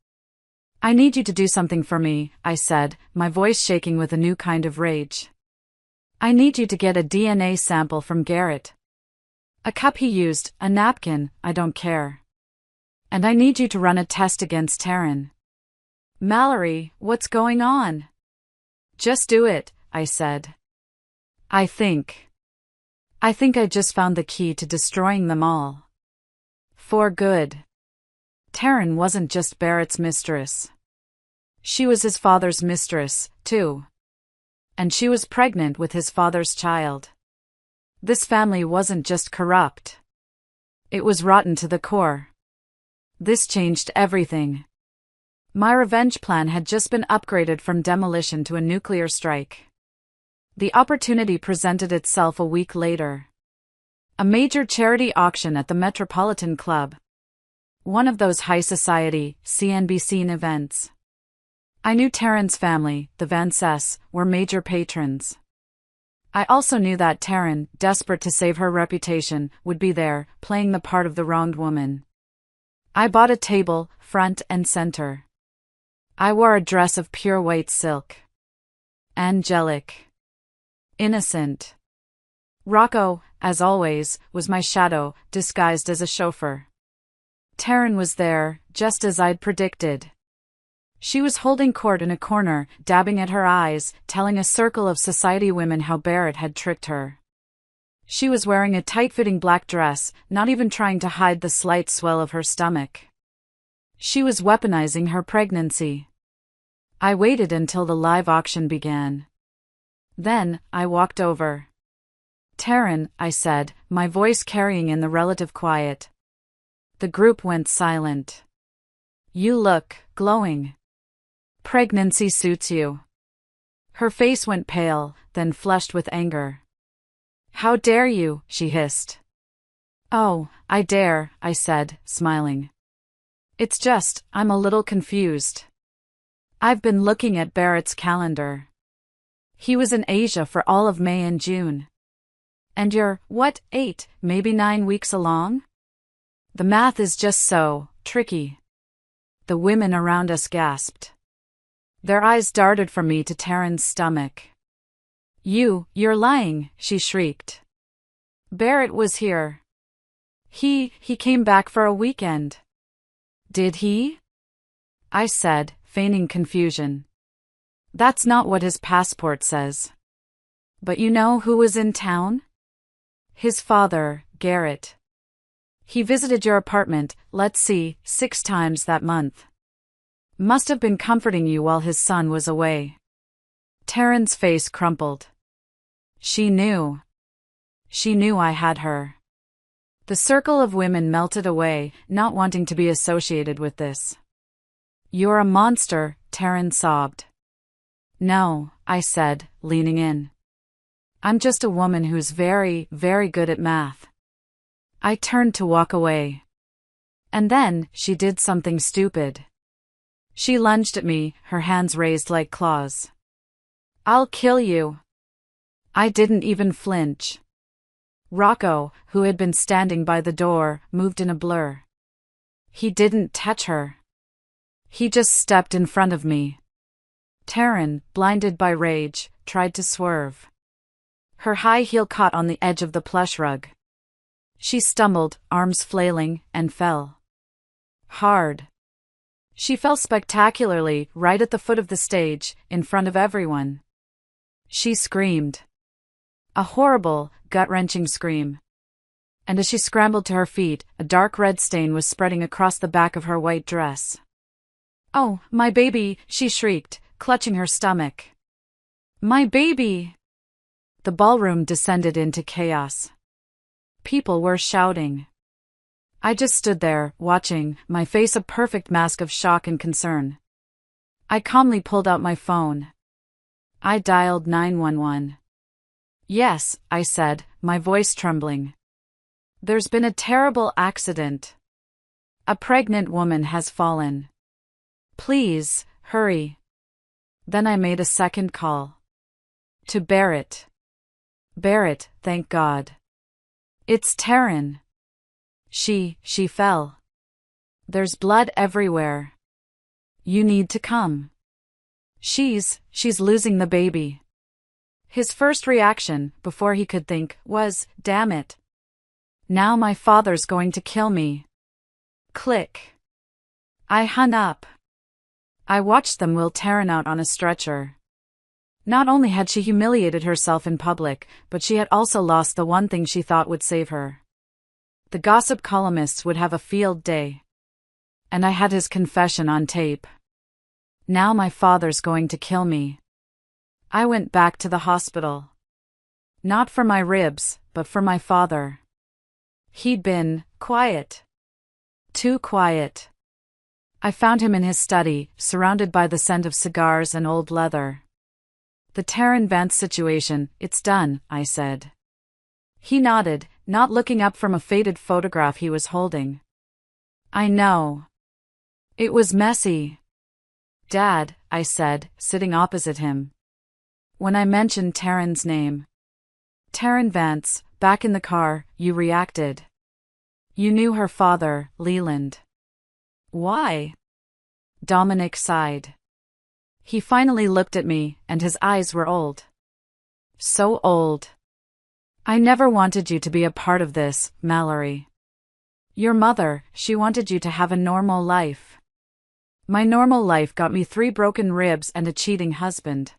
I need you to do something for me, I said, my voice shaking with a new kind of rage. I need you to get a DNA sample from Garrett. A cup he used, a napkin, I don't care. And I need you to run a test against Taryn. Mallory, what's going on? Just do it, I said. I think I just found the key to destroying them all. For good. Taryn wasn't just Barrett's mistress. She was his father's mistress, too. And she was pregnant with his father's child. This family wasn't just corrupt. It was rotten to the core. This changed everything. My revenge plan had just been upgraded from demolition to a nuclear strike. The opportunity presented itself a week later. A major charity auction at the Metropolitan Club. One of those high society, CNBC events. I knew Taryn's family, the Vances, were major patrons. I also knew that Taryn, desperate to save her reputation, would be there, playing the part of the wronged woman. I bought a table, front and center. I wore a dress of pure white silk. Angelic. Innocent. Rocco, as always, was my shadow, disguised as a chauffeur. Taryn was there, just as I'd predicted. She was holding court in a corner, dabbing at her eyes, telling a circle of society women how Barrett had tricked her. She was wearing a tight-fitting black dress, not even trying to hide the slight swell of her stomach. She was weaponizing her pregnancy. I waited until the live auction began. Then, I walked over. Taryn, I said, my voice carrying in the relative quiet. The group went silent. You look glowing. Pregnancy suits you. Her face went pale, then flushed with anger. How dare you, she hissed. Oh, I dare, I said, smiling. It's just, I'm a little confused. I've been looking at Barrett's calendar. He was in Asia for all of May and June. And you're, what, 8, maybe 9 weeks along? The math is just so tricky. The women around us gasped. Their eyes darted from me to Taryn's stomach. You're lying, she shrieked. Barrett was here. He came back for a weekend. Did he? I said, feigning confusion. That's not what his passport says. But you know who was in town? His father, Garrett. He visited your apartment, let's see, 6 times that month. Must have been comforting you while his son was away. Taryn's face crumpled. She knew. She knew I had her. The circle of women melted away, not wanting to be associated with this. You're a monster, Taryn sobbed. No, I said, leaning in. I'm just a woman who's very, very good at math. I turned to walk away. And then, she did something stupid. She lunged at me, her hands raised like claws. I'll kill you. I didn't even flinch. Rocco, who had been standing by the door, moved in a blur. He didn't touch her. He just stepped in front of me. Taryn, blinded by rage, tried to swerve. Her high heel caught on the edge of the plush rug. She stumbled, arms flailing, and fell. Hard. She fell spectacularly, right at the foot of the stage, in front of everyone. She screamed. A horrible, gut-wrenching scream. And as she scrambled to her feet, a dark red stain was spreading across the back of her white dress. Oh, my baby, she shrieked, clutching her stomach. My baby! The ballroom descended into chaos. People were shouting. I just stood there, watching, my face a perfect mask of shock and concern. I calmly pulled out my phone. I dialed 911. Yes, I said, my voice trembling. There's been a terrible accident. A pregnant woman has fallen. Please, hurry. Then I made a second call. To Barrett. Barrett, thank God. It's Taryn. She fell. There's blood everywhere. You need to come. She's losing the baby. His first reaction, before he could think, was, damn it. Now my father's going to kill me. Click. I hung up. I watched them wheel Taryn out on a stretcher. Not only had she humiliated herself in public, but she had also lost the one thing she thought would save her. The gossip columnists would have a field day. And I had his confession on tape. Now my father's going to kill me. I went back to the hospital. Not for my ribs, but for my father. He'd been quiet. Too quiet. I found him in his study, surrounded by the scent of cigars and old leather. The Taryn Vance situation, it's done, I said. He nodded, not looking up from a faded photograph he was holding. I know. It was messy. Dad, I said, sitting opposite him. When I mentioned Taryn's name. Taryn Vance, back in the car, you reacted. You knew her father, Leland. Why? Dominic sighed. He finally looked at me, and his eyes were old. So old. I never wanted you to be a part of this, Mallory. Your mother, she wanted you to have a normal life. My normal life got me 3 broken ribs and a cheating husband.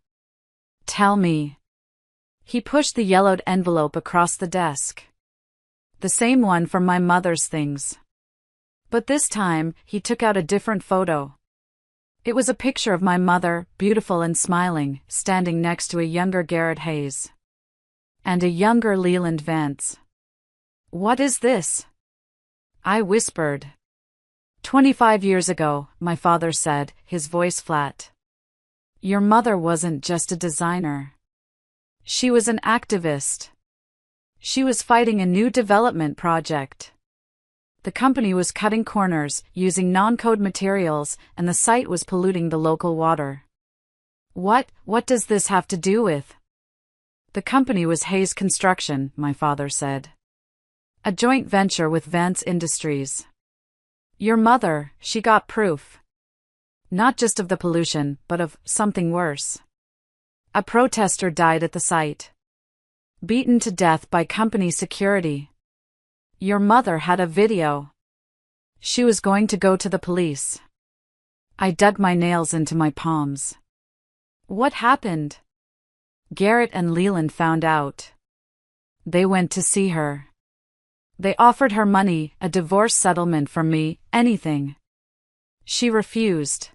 Tell me. He pushed the yellowed envelope across the desk. The same one from my mother's things. But this time, he took out a different photo. It was a picture of my mother, beautiful and smiling, standing next to a younger Garrett Hayes. And a younger Leland Vance. What is this? I whispered. 25 years ago, my father said, his voice flat. Your mother wasn't just a designer. She was an activist. She was fighting a new development project. The company was cutting corners, using non-code materials, and the site was polluting the local water. What does this have to do with? The company was Hayes Construction, my father said. A joint venture with Vance Industries. Your mother, she got proof. Not just of the pollution, but of something worse. A protester died at the site. Beaten to death by company security. Your mother had a video. She was going to go to the police. I dug my nails into my palms. What happened? Garrett and Leland found out. They went to see her. They offered her money, a divorce settlement from me, anything. She refused.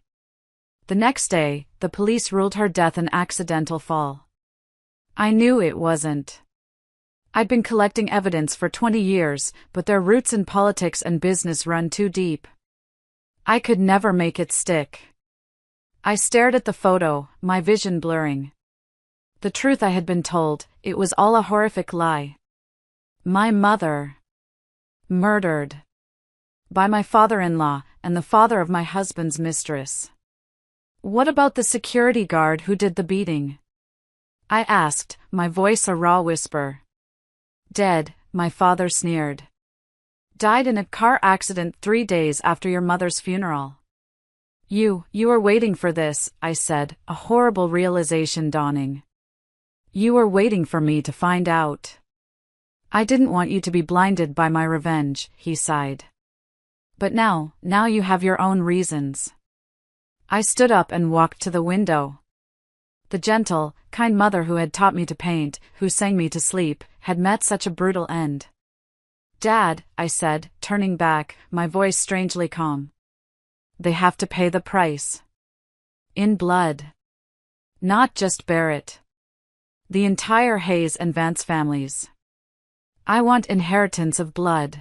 The next day, the police ruled her death an accidental fall. I knew it wasn't. I'd been collecting evidence for 20 years, but their roots in politics and business run too deep. I could never make it stick. I stared at the photo, my vision blurring. The truth I had been told, it was all a horrific lie. My mother. Murdered. By my father-in-law, and the father of my husband's mistress. What about the security guard who did the beating? I asked, my voice a raw whisper. Dead, my father sneered. Died in a car accident 3 days after your mother's funeral. You were waiting for this, I said, a horrible realization dawning. You were waiting for me to find out. I didn't want you to be blinded by my revenge, he sighed. But now you have your own reasons. I stood up and walked to the window. The gentle, kind mother who had taught me to paint, who sang me to sleep, had met such a brutal end. Dad, I said, turning back, my voice strangely calm. They have to pay the price. In blood. Not just Barrett. The entire Hayes and Vance families. I want inheritance of blood.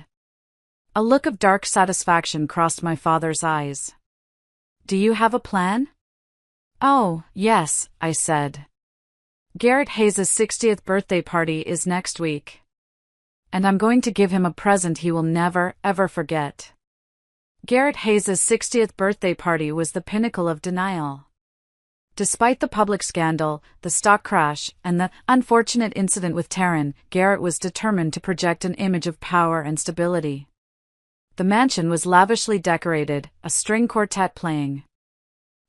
A look of dark satisfaction crossed my father's eyes. Do you have a plan? Oh, yes, I said. Garrett Hayes' 60th birthday party is next week. And I'm going to give him a present he will never, ever forget. Garrett Hayes' 60th birthday party was the pinnacle of denial. Despite the public scandal, the stock crash, and the unfortunate incident with Taryn, Garrett was determined to project an image of power and stability. The mansion was lavishly decorated, a string quartet playing.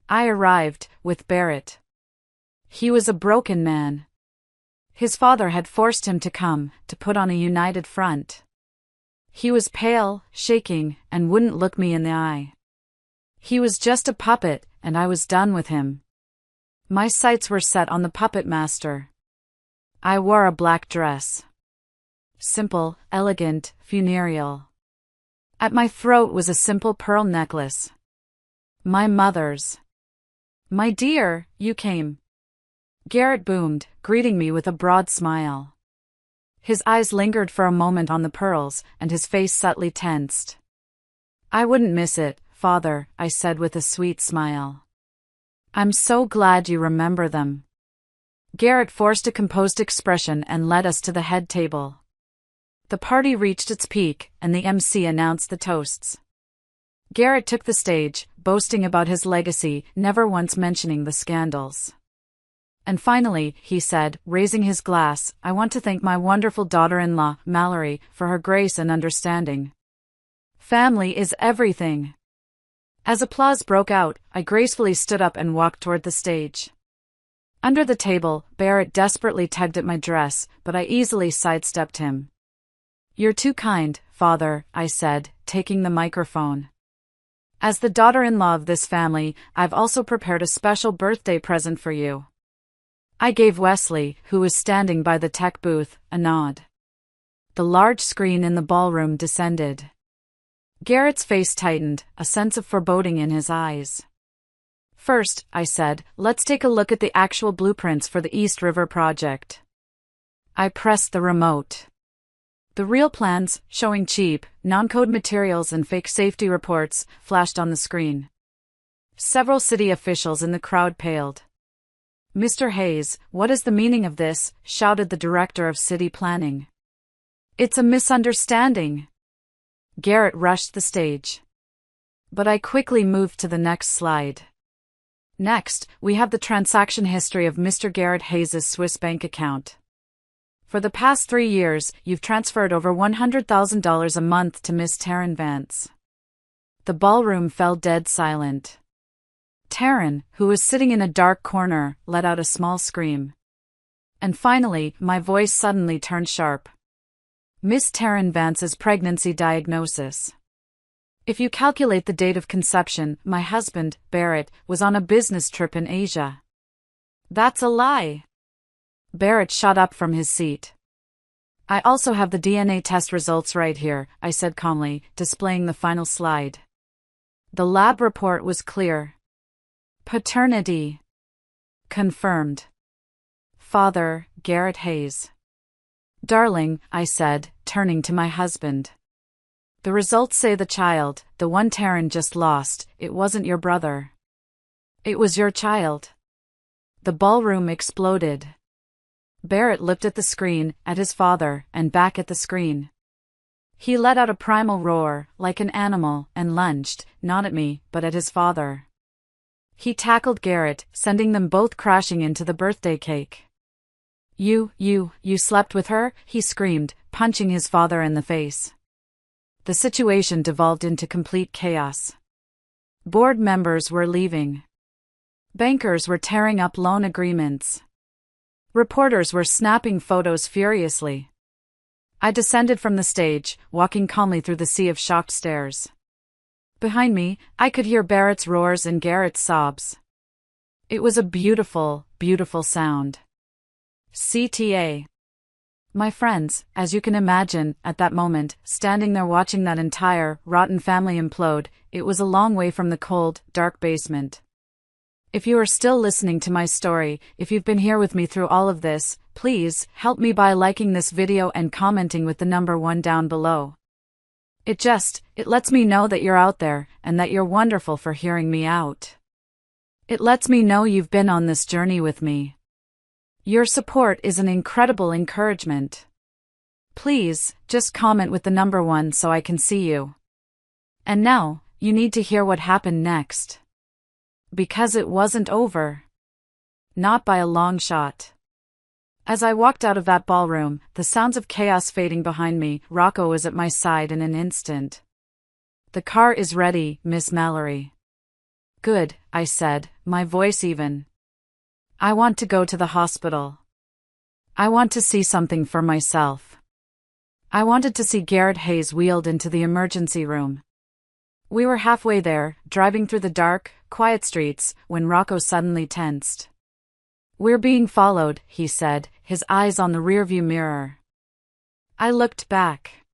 I arrived, with Barrett. He was a broken man. His father had forced him to come, to put on a united front. He was pale, shaking, and wouldn't look me in the eye. He was just a puppet, and I was done with him. My sights were set on the puppet master. I wore a black dress. Simple, elegant, funereal. At my throat was a simple pearl necklace. My mother's. My dear, you came. Garrett boomed, greeting me with a broad smile. His eyes lingered for a moment on the pearls, and his face subtly tensed. I wouldn't miss it, Father, I said with a sweet smile. I'm so glad you remember them. Garrett forced a composed expression and led us to the head table. The party reached its peak, and the MC announced the toasts. Garrett took the stage, boasting about his legacy, never once mentioning the scandals. And finally, he said, raising his glass, I want to thank my wonderful daughter-in-law, Mallory, for her grace and understanding. Family is everything. As applause broke out, I gracefully stood up and walked toward the stage. Under the table, Barrett desperately tugged at my dress, but I easily sidestepped him. You're too kind, Father, I said, taking the microphone. As the daughter-in-law of this family, I've also prepared a special birthday present for you. I gave Wesley, who was standing by the tech booth, a nod. The large screen in the ballroom descended. Garrett's face tightened, a sense of foreboding in his eyes. First, I said, let's take a look at the actual blueprints for the East River project. I pressed the remote. The real plans, showing cheap, non-code materials and fake safety reports, flashed on the screen. Several city officials in the crowd paled. Mr. Hayes, what is the meaning of this? Shouted the director of city planning. It's a misunderstanding. Garrett rushed the stage. But I quickly moved to the next slide. Next, we have the transaction history of Mr. Garrett Hayes' Swiss bank account. For the past 3 years, you've transferred over $100,000 a month to Miss Taryn Vance. The ballroom fell dead silent. Taryn, who was sitting in a dark corner, let out a small scream. And finally, my voice suddenly turned sharp. Miss Taryn Vance's pregnancy diagnosis. If you calculate the date of conception, my husband, Barrett, was on a business trip in Asia. That's a lie. Barrett shot up from his seat. I also have the DNA test results right here, I said calmly, displaying the final slide. The lab report was clear. Paternity confirmed. Father, Garrett Hayes. Darling, I said, turning to my husband. The results say the child, the one Taryn just lost, it wasn't your brother. It was your child. The ballroom exploded. Barrett looked at the screen, at his father, and back at the screen. He let out a primal roar, like an animal, and lunged, not at me, but at his father. He tackled Garrett, sending them both crashing into the birthday cake. You slept with her? He screamed, punching his father in the face. The situation devolved into complete chaos. Board members were leaving. Bankers were tearing up loan agreements. Reporters were snapping photos furiously. I descended from the stage, walking calmly through the sea of shocked stares. Behind me, I could hear Barrett's roars and Garrett's sobs. It was a beautiful, beautiful sound. CTA. My friends, as you can imagine, at that moment, standing there watching that entire, rotten family implode, it was a long way from the cold, dark basement. If you are still listening to my story, if you've been here with me through all of this, please, help me by liking this video and commenting with the number 1 down below. It lets me know that you're out there, and that you're wonderful for hearing me out. It lets me know you've been on this journey with me. Your support is an incredible encouragement. Please, just comment with the number 1 so I can see you. And now, you need to hear what happened next. Because it wasn't over. Not by a long shot. As I walked out of that ballroom, the sounds of chaos fading behind me, Rocco was at my side in an instant. The car is ready, Miss Mallory. Good, I said, my voice even. I want to go to the hospital. I want to see something for myself. I wanted to see Garrett Hayes wheeled into the emergency room. We were halfway there, driving through the dark, quiet streets, when Rocco suddenly tensed. We're being followed, he said, his eyes on the rearview mirror. I looked back.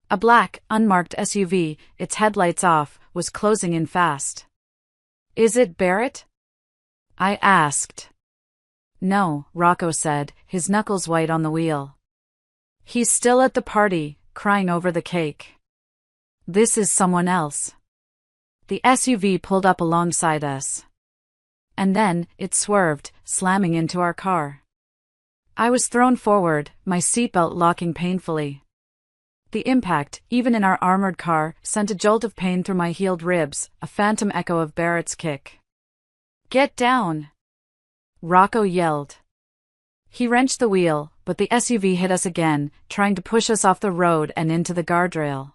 A black, unmarked SUV, its headlights off, was closing in fast. Is it Barrett? I asked. No, Rocco said, his knuckles white on the wheel. He's still at the party, crying over the cake. This is someone else. The SUV pulled up alongside us. And then, it swerved, slamming into our car. I was thrown forward, my seatbelt locking painfully. The impact, even in our armored car, sent a jolt of pain through my healed ribs, a phantom echo of Barrett's kick. Get down! Rocco yelled. He wrenched the wheel, but the SUV hit us again, trying to push us off the road and into the guardrail.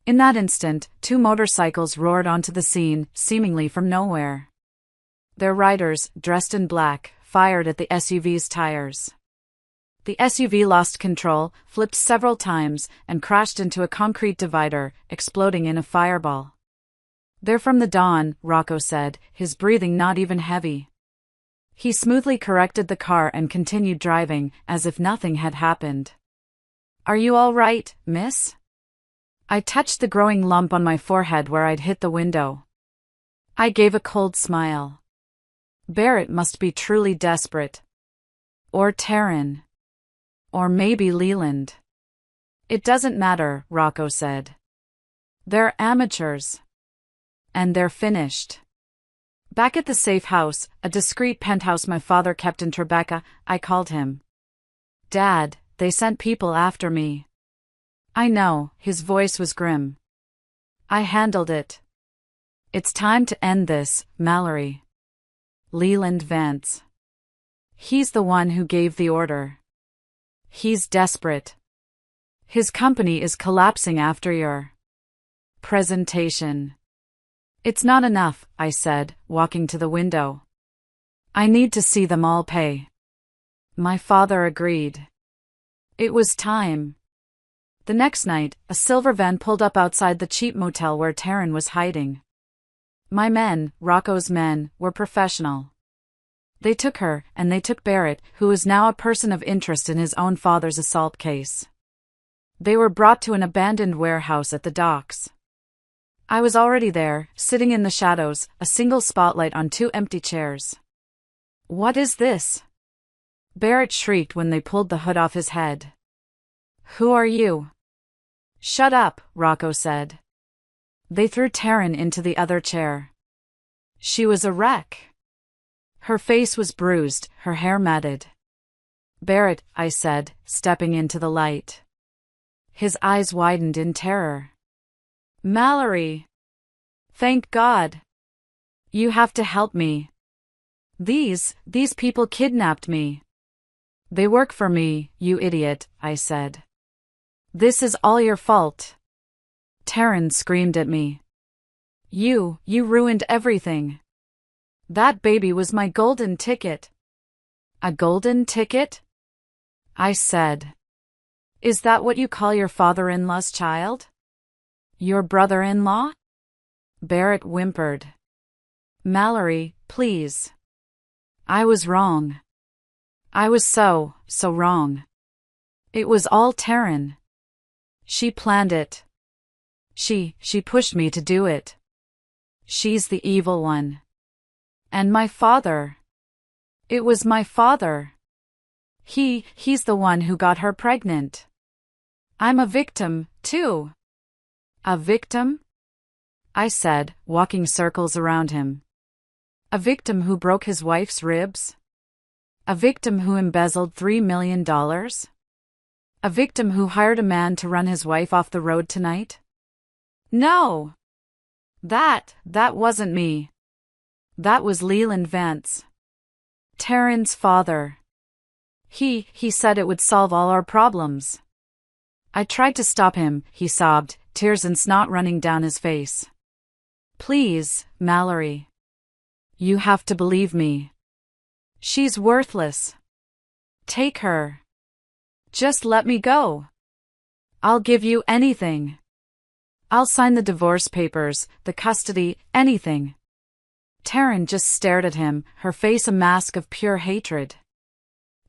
In that instant, 2 motorcycles roared onto the scene, seemingly from nowhere. Their riders, dressed in black, fired at the SUV's tires. The SUV lost control, flipped several times, and crashed into a concrete divider, exploding in a fireball. They're from the dawn, Rocco said, his breathing not even heavy. He smoothly corrected the car and continued driving, as if nothing had happened. Are you all right, miss? I touched the growing lump on my forehead where I'd hit the window. I gave a cold smile. Barrett must be truly desperate. Or Taryn. Or maybe Leland. It doesn't matter, Rocco said. They're amateurs. And they're finished. Back at the safe house, a discreet penthouse my father kept in Tribeca, I called him. Dad, they sent people after me. I know, his voice was grim. I handled it. It's time to end this, Mallory. Leland Vance. He's the one who gave the order. He's desperate. His company is collapsing after your presentation. It's not enough, I said, walking to the window. I need to see them all pay. My father agreed. It was time. The next night, a silver van pulled up outside the cheap motel where Taryn was hiding. My men, Rocco's men, were professional. They took her, and they took Barrett, who was now a person of interest in his own father's assault case. They were brought to an abandoned warehouse at the docks. I was already there, sitting in the shadows, a single spotlight on two empty chairs. What is this? Barrett shrieked when they pulled the hood off his head. Who are you? Shut up, Rocco said. They threw Taryn into the other chair. She was a wreck. Her face was bruised, her hair matted. Barrett, I said, stepping into the light. His eyes widened in terror. Mallory! Thank God! You have to help me. These people kidnapped me. They work for me, you idiot, I said. This is all your fault. Taryn screamed at me. You ruined everything. That baby was my golden ticket. A golden ticket? I said. Is that what you call your father-in-law's child? Your brother-in-law? Barrett whimpered. Mallory, please. I was wrong. I was so wrong. It was all Taryn. She planned it. She pushed me to do it. She's the evil one. And my father. It was my father. He's the one who got her pregnant. I'm a victim, too. A victim? I said, walking circles around him. A victim who broke his wife's ribs? A victim who embezzled $3 million? A victim who hired a man to run his wife off the road tonight? No! That wasn't me. That was Leland Vance. Taryn's father. He said it would solve all our problems. I tried to stop him, he sobbed, tears and snot running down his face. Please, Mallory. You have to believe me. She's worthless. Take her. Just let me go. I'll give you anything. I'll sign the divorce papers, the custody, anything. Taryn just stared at him, her face a mask of pure hatred.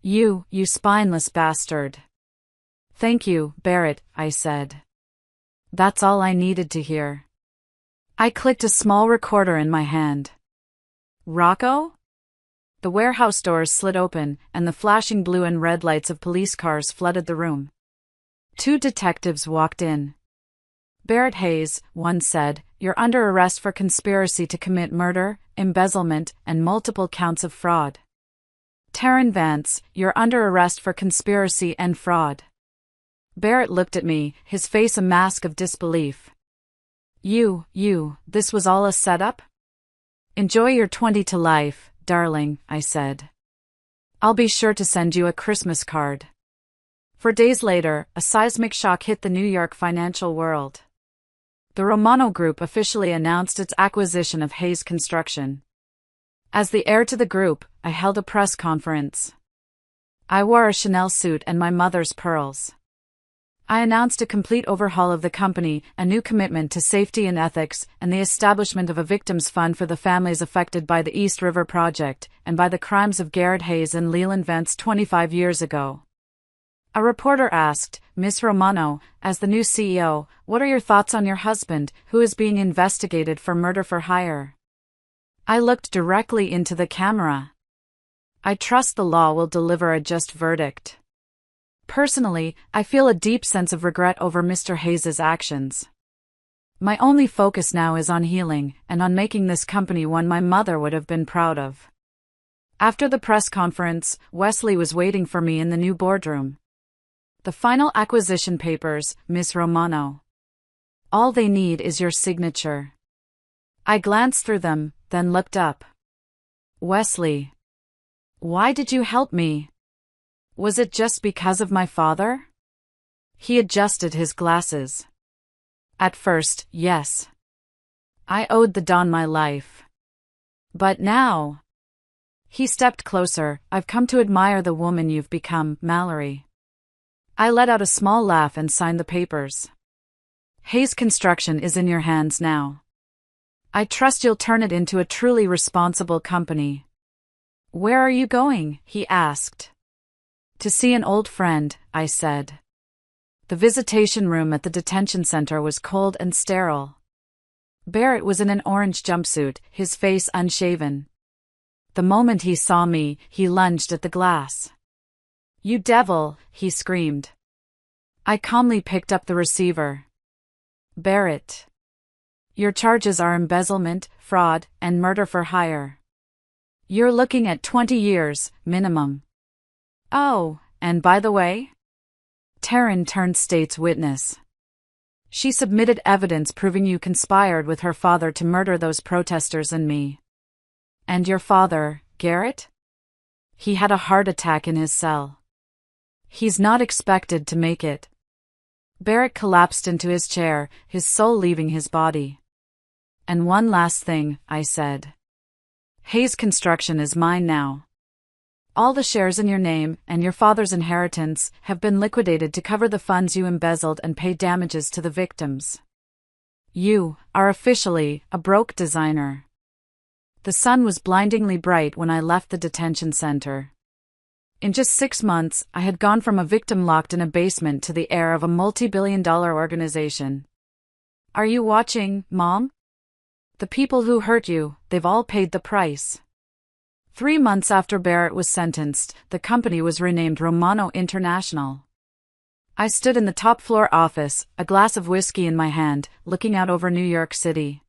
You spineless bastard. Thank you, Barrett, I said. That's all I needed to hear. I clicked a small recorder in my hand. Rocco? The warehouse doors slid open, and the flashing blue and red lights of police cars flooded the room. Two detectives walked in. Barrett Hayes, one said, you're under arrest for conspiracy to commit murder, embezzlement, and multiple counts of fraud. Taryn Vance, you're under arrest for conspiracy and fraud. Barrett looked at me, his face a mask of disbelief. This was all a setup? Enjoy your 20 to life, darling, I said. I'll be sure to send you a Christmas card. 4 days later, a seismic shock hit the New York financial world. The Romano Group officially announced its acquisition of Hayes Construction. As the heir to the group, I held a press conference. I wore a Chanel suit and my mother's pearls. I announced a complete overhaul of the company, a new commitment to safety and ethics, and the establishment of a victims fund for the families affected by the East River Project, and by the crimes of Garrett Hayes and Leland Vance 25 years ago. A reporter asked, Miss Romano, as the new CEO, what are your thoughts on your husband, who is being investigated for murder for hire? I looked directly into the camera. I trust the law will deliver a just verdict. Personally, I feel a deep sense of regret over Mr. Hayes' actions. My only focus now is on healing, and on making this company one my mother would have been proud of. After the press conference, Wesley was waiting for me in the new boardroom. The final acquisition papers, Miss Romano. All they need is your signature. I glanced through them, then looked up. Wesley. Why did you help me? Was it just because of my father? He adjusted his glasses. At first, yes. I owed the Don my life. But now. He stepped closer. I've come to admire the woman you've become, Mallory. I let out a small laugh and signed the papers. Hayes Construction is in your hands now. I trust you'll turn it into a truly responsible company. Where are you going? He asked. To see an old friend, I said. The visitation room at the detention center was cold and sterile. Barrett was in an orange jumpsuit, his face unshaven. The moment he saw me, he lunged at the glass. You devil, he screamed. I calmly picked up the receiver. Barrett. Your charges are embezzlement, fraud, and murder for hire. You're looking at 20 years, minimum. Oh, and by the way? Taryn turned state's witness. She submitted evidence proving you conspired with her father to murder those protesters and me. And your father, Garrett? He had a heart attack in his cell. He's not expected to make it. Barrett collapsed into his chair, his soul leaving his body. And one last thing, I said. Hayes Construction is mine now. All the shares in your name and your father's inheritance have been liquidated to cover the funds you embezzled and pay damages to the victims. You are officially a broke designer. The sun was blindingly bright when I left the detention center. In just 6 months, I had gone from a victim locked in a basement to the heir of a multi-billion-dollar organization. Are you watching, Mom? The people who hurt you, they've all paid the price. 3 months after Barrett was sentenced, the company was renamed Romano International. I stood in the top-floor office, a glass of whiskey in my hand, looking out over New York City.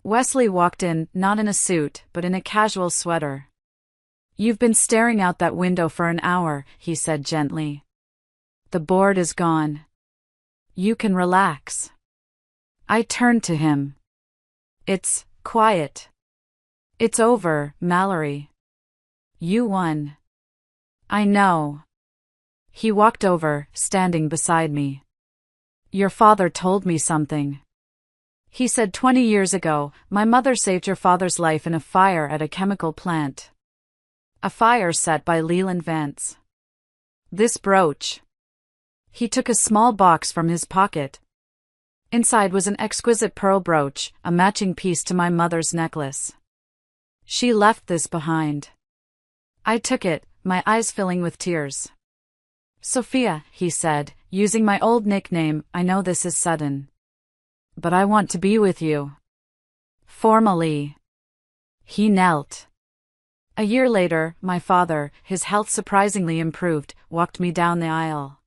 Wesley walked in, not in a suit, but in a casual sweater. You've been staring out that window for an hour, he said gently. The board is gone. You can relax. I turned to him. It's quiet. It's over, Mallory. You won. I know. He walked over, standing beside me. Your father told me something. He said 20 years ago, my mother saved your father's life in a fire at a chemical plant. A fire set by Leland Vance. This brooch. He took a small box from his pocket. Inside was an exquisite pearl brooch, a matching piece to my mother's necklace. She left this behind. I took it, my eyes filling with tears. Sophia, he said, using my old nickname, I know this is sudden. But I want to be with you. Formally. He knelt. A year later, my father, his health surprisingly improved, walked me down the aisle.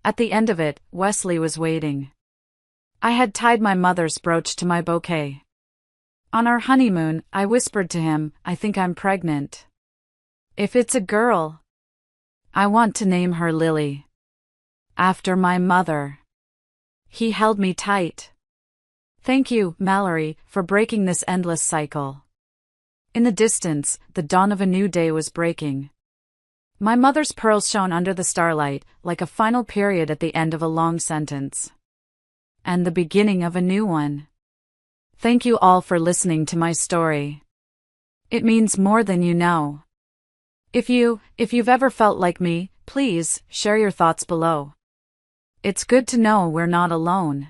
At the end of it, Wesley was waiting. I had tied my mother's brooch to my bouquet. On our honeymoon, I whispered to him, I think I'm pregnant. If it's a girl, I want to name her Lily. After my mother. He held me tight. Thank you, Mallory, for breaking this endless cycle. In the distance, the dawn of a new day was breaking. My mother's pearls shone under the starlight, like a final period at the end of a long sentence. And the beginning of a new one. Thank you all for listening to my story. It means more than you know. If you've ever felt like me, please, share your thoughts below. It's good to know we're not alone.